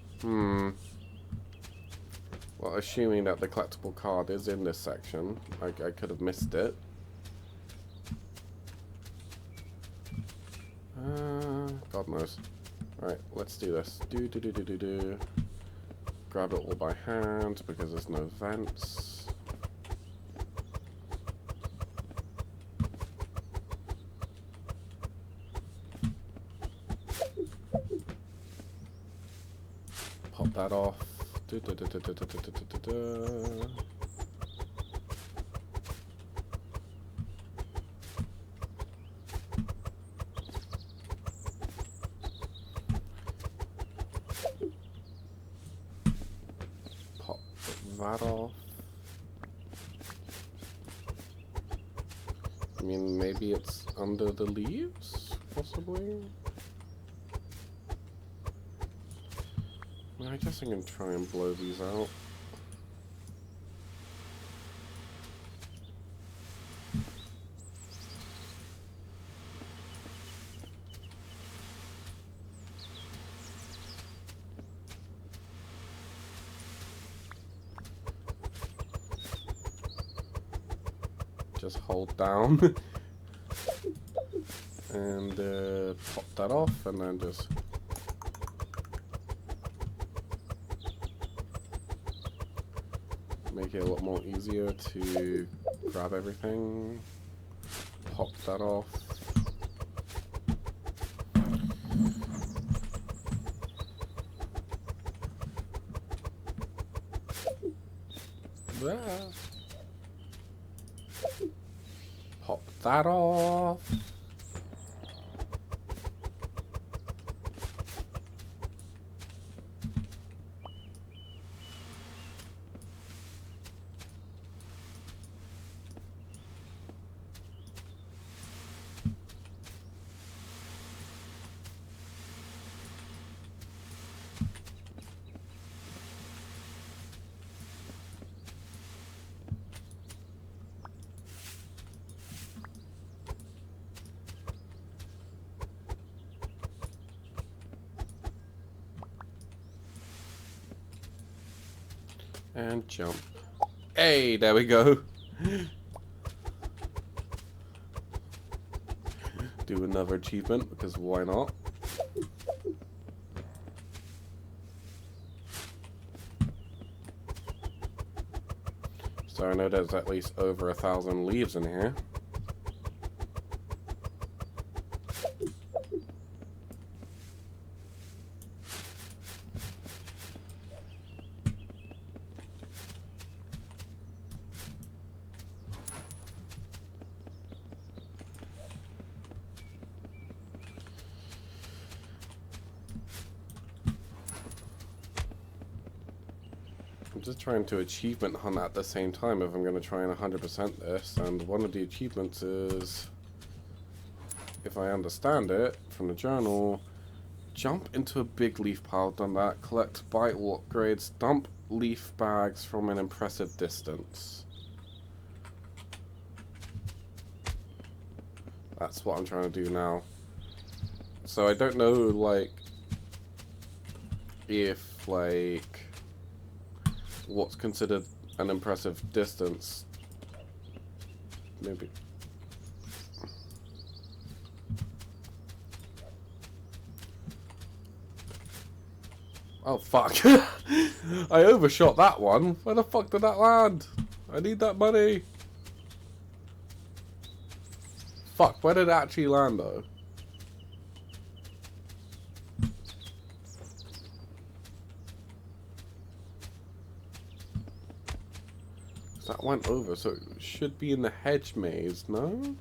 Well, assuming that the collectible card is in this section, I could have missed it. God knows. Alright, let's do this. Do. Grab it all by hand because there's no vents. Pop that off. That off. I mean, maybe it's under the leaves, possibly. Well, I guess I can try and blow these out. Just hold down and pop that off, and then just make it a lot more easier to grab everything. Pop that off. There. Pop that off. And jump. Hey, there we go. Do another achievement, because why not? So I know there's at least over 1,000 leaves in here. I'm just trying to achievement hunt at the same time if I'm going to try and 100% this, and one of the achievements is, if I understand it from the journal, jump into a big leaf pile, done that, collect vital upgrades, dump leaf bags from an impressive distance. That's what I'm trying to do now. So I don't know, like, if, like, what's considered an impressive distance. Maybe. Oh fuck. I overshot that one. Where the fuck did that land? I need that money. Fuck, where did it actually land though? That went over, so it should be in the hedge maze, no?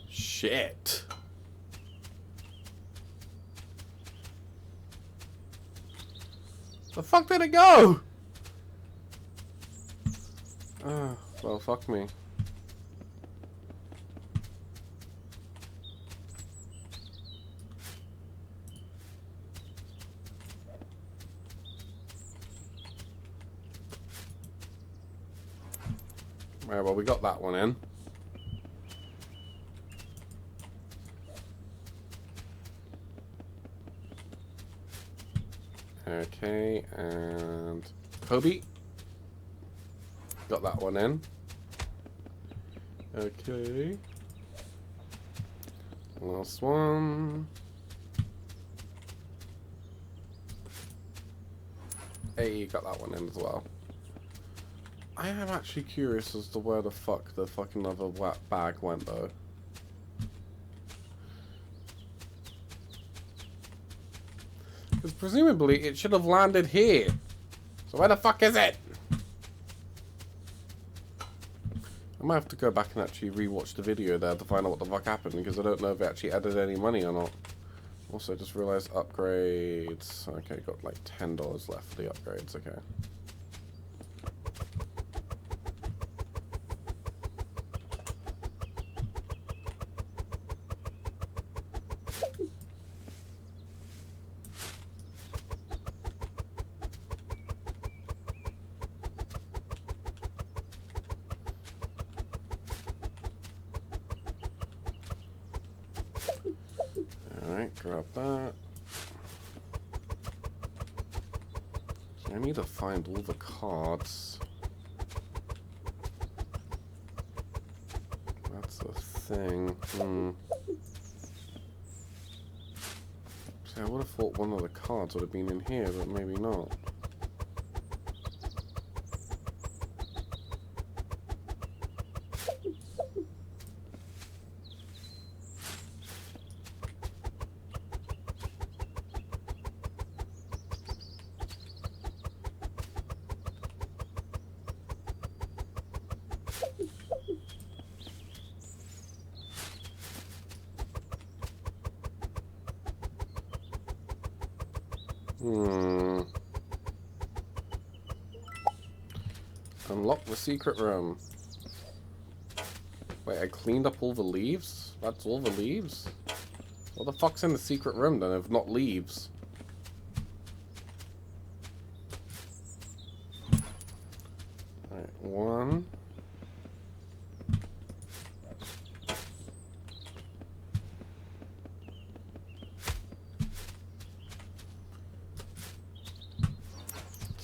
Shit. The fuck did it go? Ah, well, fuck me. Right, well, we got that one in. Okay, and Kobe. Got that one in. Okay. Last one. Hey, got that one in as well. I am actually curious as to where the fuck the fucking other bag went though. Because presumably it should have landed here. So where the fuck is it? I might have to go back and actually rewatch the video there to find out what the fuck happened, because I don't know if it actually added any money or not. Also, just realized upgrades. Okay, got like $10 left for the upgrades, okay. Alright, grab that. So I need to find all the cards. That's the thing. See, I would have thought one of the cards would have been in here, but maybe not. Unlock the secret room. Wait, I cleaned up all the leaves? That's all the leaves? What the fuck's in the secret room then if not leaves? Alright, one.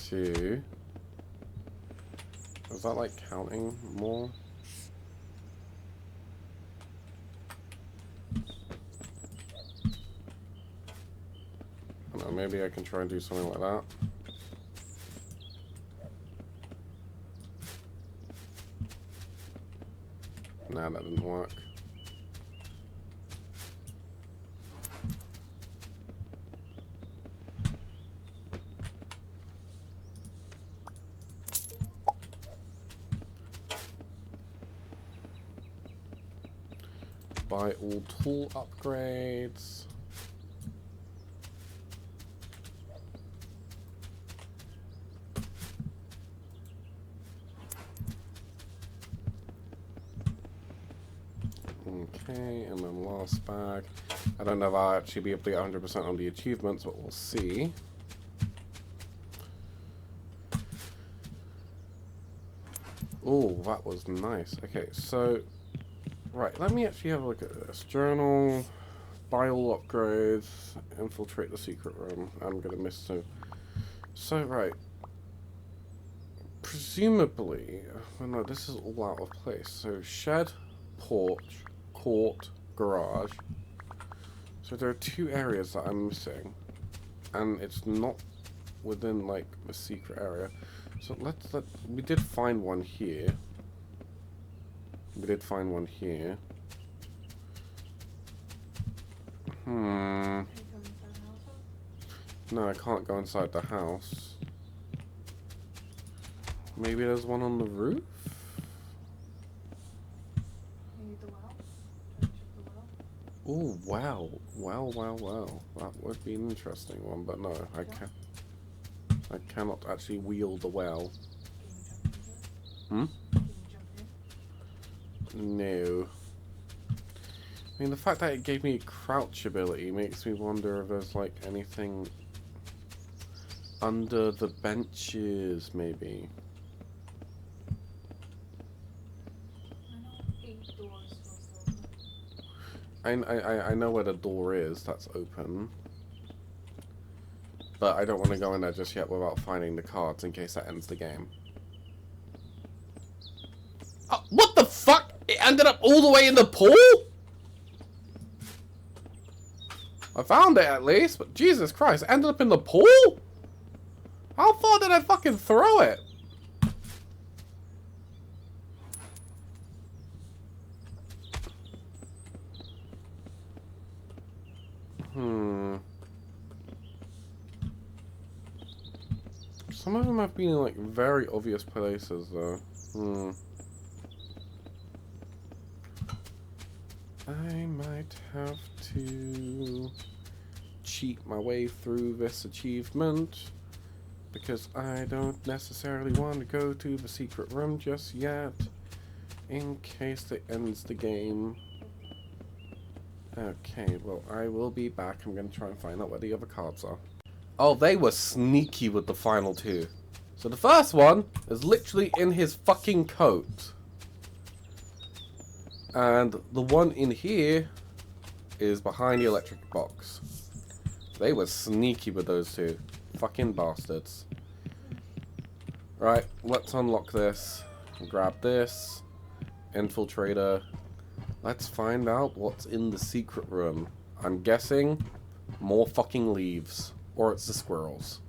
Two. Is that like counting more? I don't know, maybe I can try and do something like that. Nah, that didn't work. Buy all tool upgrades. Okay, and then last bag. I don't know if I'll actually be able to get 100% on the achievements, but we'll see. Oh, that was nice. Okay, so Right, let me actually have a look at this. Journal, buy all upgrades, infiltrate the secret room. I'm gonna miss two. So, right. Presumably, well, no, this is all out of place. So, shed, porch, court, garage. So there are two areas that I'm missing. And it's not within, like, the secret area. So we did find one here. We did find one here. No, I can't go inside the house. Maybe there's one on the roof? Maybe the well? Check the well? Oh, wow. Wow. That would be an interesting one, but no, I cannot actually wheel the well. Can you jump in? No. I mean, the fact that it gave me a crouch ability makes me wonder if there's, like, anything under the benches, maybe. I know 8 doors was open. I know where the door is, that's open. But I don't want to go in there just yet without finding the cards in case that ends the game. Oh, what the fuck? It ended up all the way in the pool? I found it at least, but Jesus Christ, it ended up in the pool? How far did I fucking throw it? Some of them have been in, like, very obvious places, though. I might have to cheat my way through this achievement because I don't necessarily want to go to the secret room just yet in case it ends the game. Okay, well, I will be back. I'm going to try and find out where the other cards are. Oh, they were sneaky with the final two. So the first one is literally in his fucking coat. And the one in here is behind the electric box. They were sneaky with those two. Fucking bastards. Right, let's unlock this. Grab this. Infiltrator. Let's find out what's in the secret room. I'm guessing more fucking leaves. Or it's the squirrels.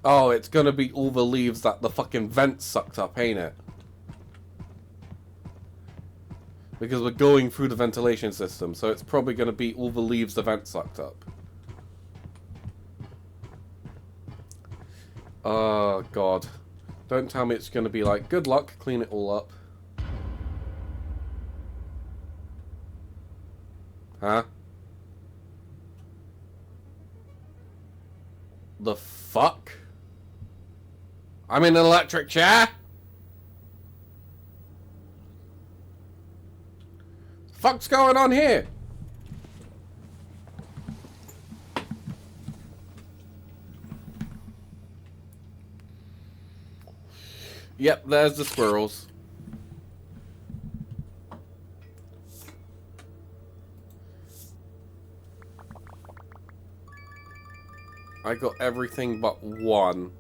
Oh, it's gonna be all the leaves that the fucking vent sucked up, ain't it? Because we're going through the ventilation system, so it's probably gonna be all the leaves the vent sucked up. Oh, God. Don't tell me it's gonna be like, good luck, clean it all up. Huh? The fuck? I'm in an electric chair? Fuck's going on here? Yep, there's the squirrels. I got everything but one.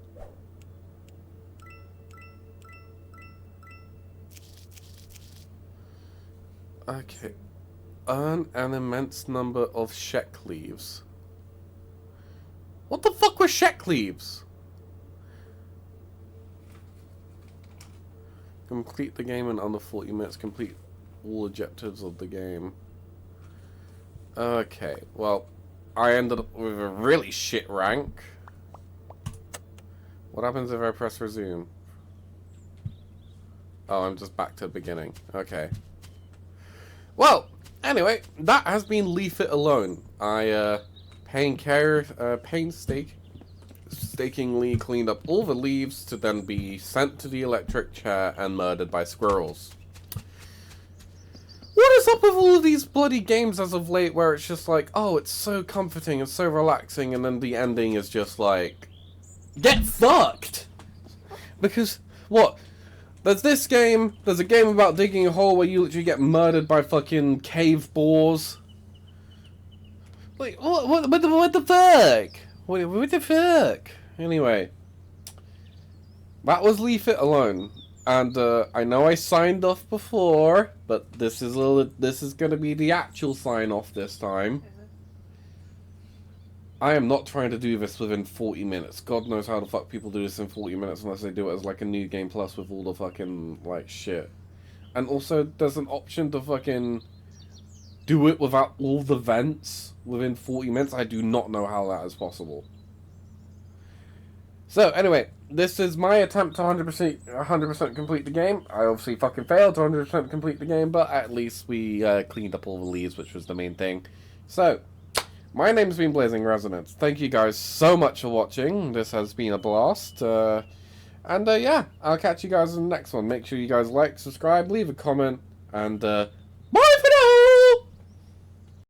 Okay. Earn an immense number of Shek leaves. What the fuck were Shek leaves? Complete the game in under 40 minutes. Complete all objectives of the game. Okay, well, I ended up with a really shit rank. What happens if I press resume? Oh, I'm just back to the beginning. Okay. Well, anyway, that has been Leave It Alone. I painstakingly cleaned up all the leaves to then be sent to the electric chair and murdered by squirrels. What is up with all of these bloody games as of late where it's just like, oh, it's so comforting and so relaxing, and then the ending is just like, get fucked! Because, what? There's this game. There's a game about digging a hole where you literally get murdered by fucking cave boars. Like, what the fuck? What the fuck? Anyway. That was Leave It Alone. And, I know I signed off before, but this is gonna be the actual sign-off this time. I am not trying to do this within 40 minutes. God knows how the fuck people do this in 40 minutes unless they do it as like a new game plus with all the fucking like shit. And also there's an option to fucking do it without all the vents within 40 minutes. I do not know how that is possible. So anyway, this is my attempt to 100% complete the game. I obviously fucking failed to 100% complete the game, but at least we cleaned up all the leaves, which was the main thing. So, my name's been Blazing Resonance. Thank you guys so much for watching. This has been a blast. Yeah, I'll catch you guys in the next one. Make sure you guys like, subscribe, leave a comment, and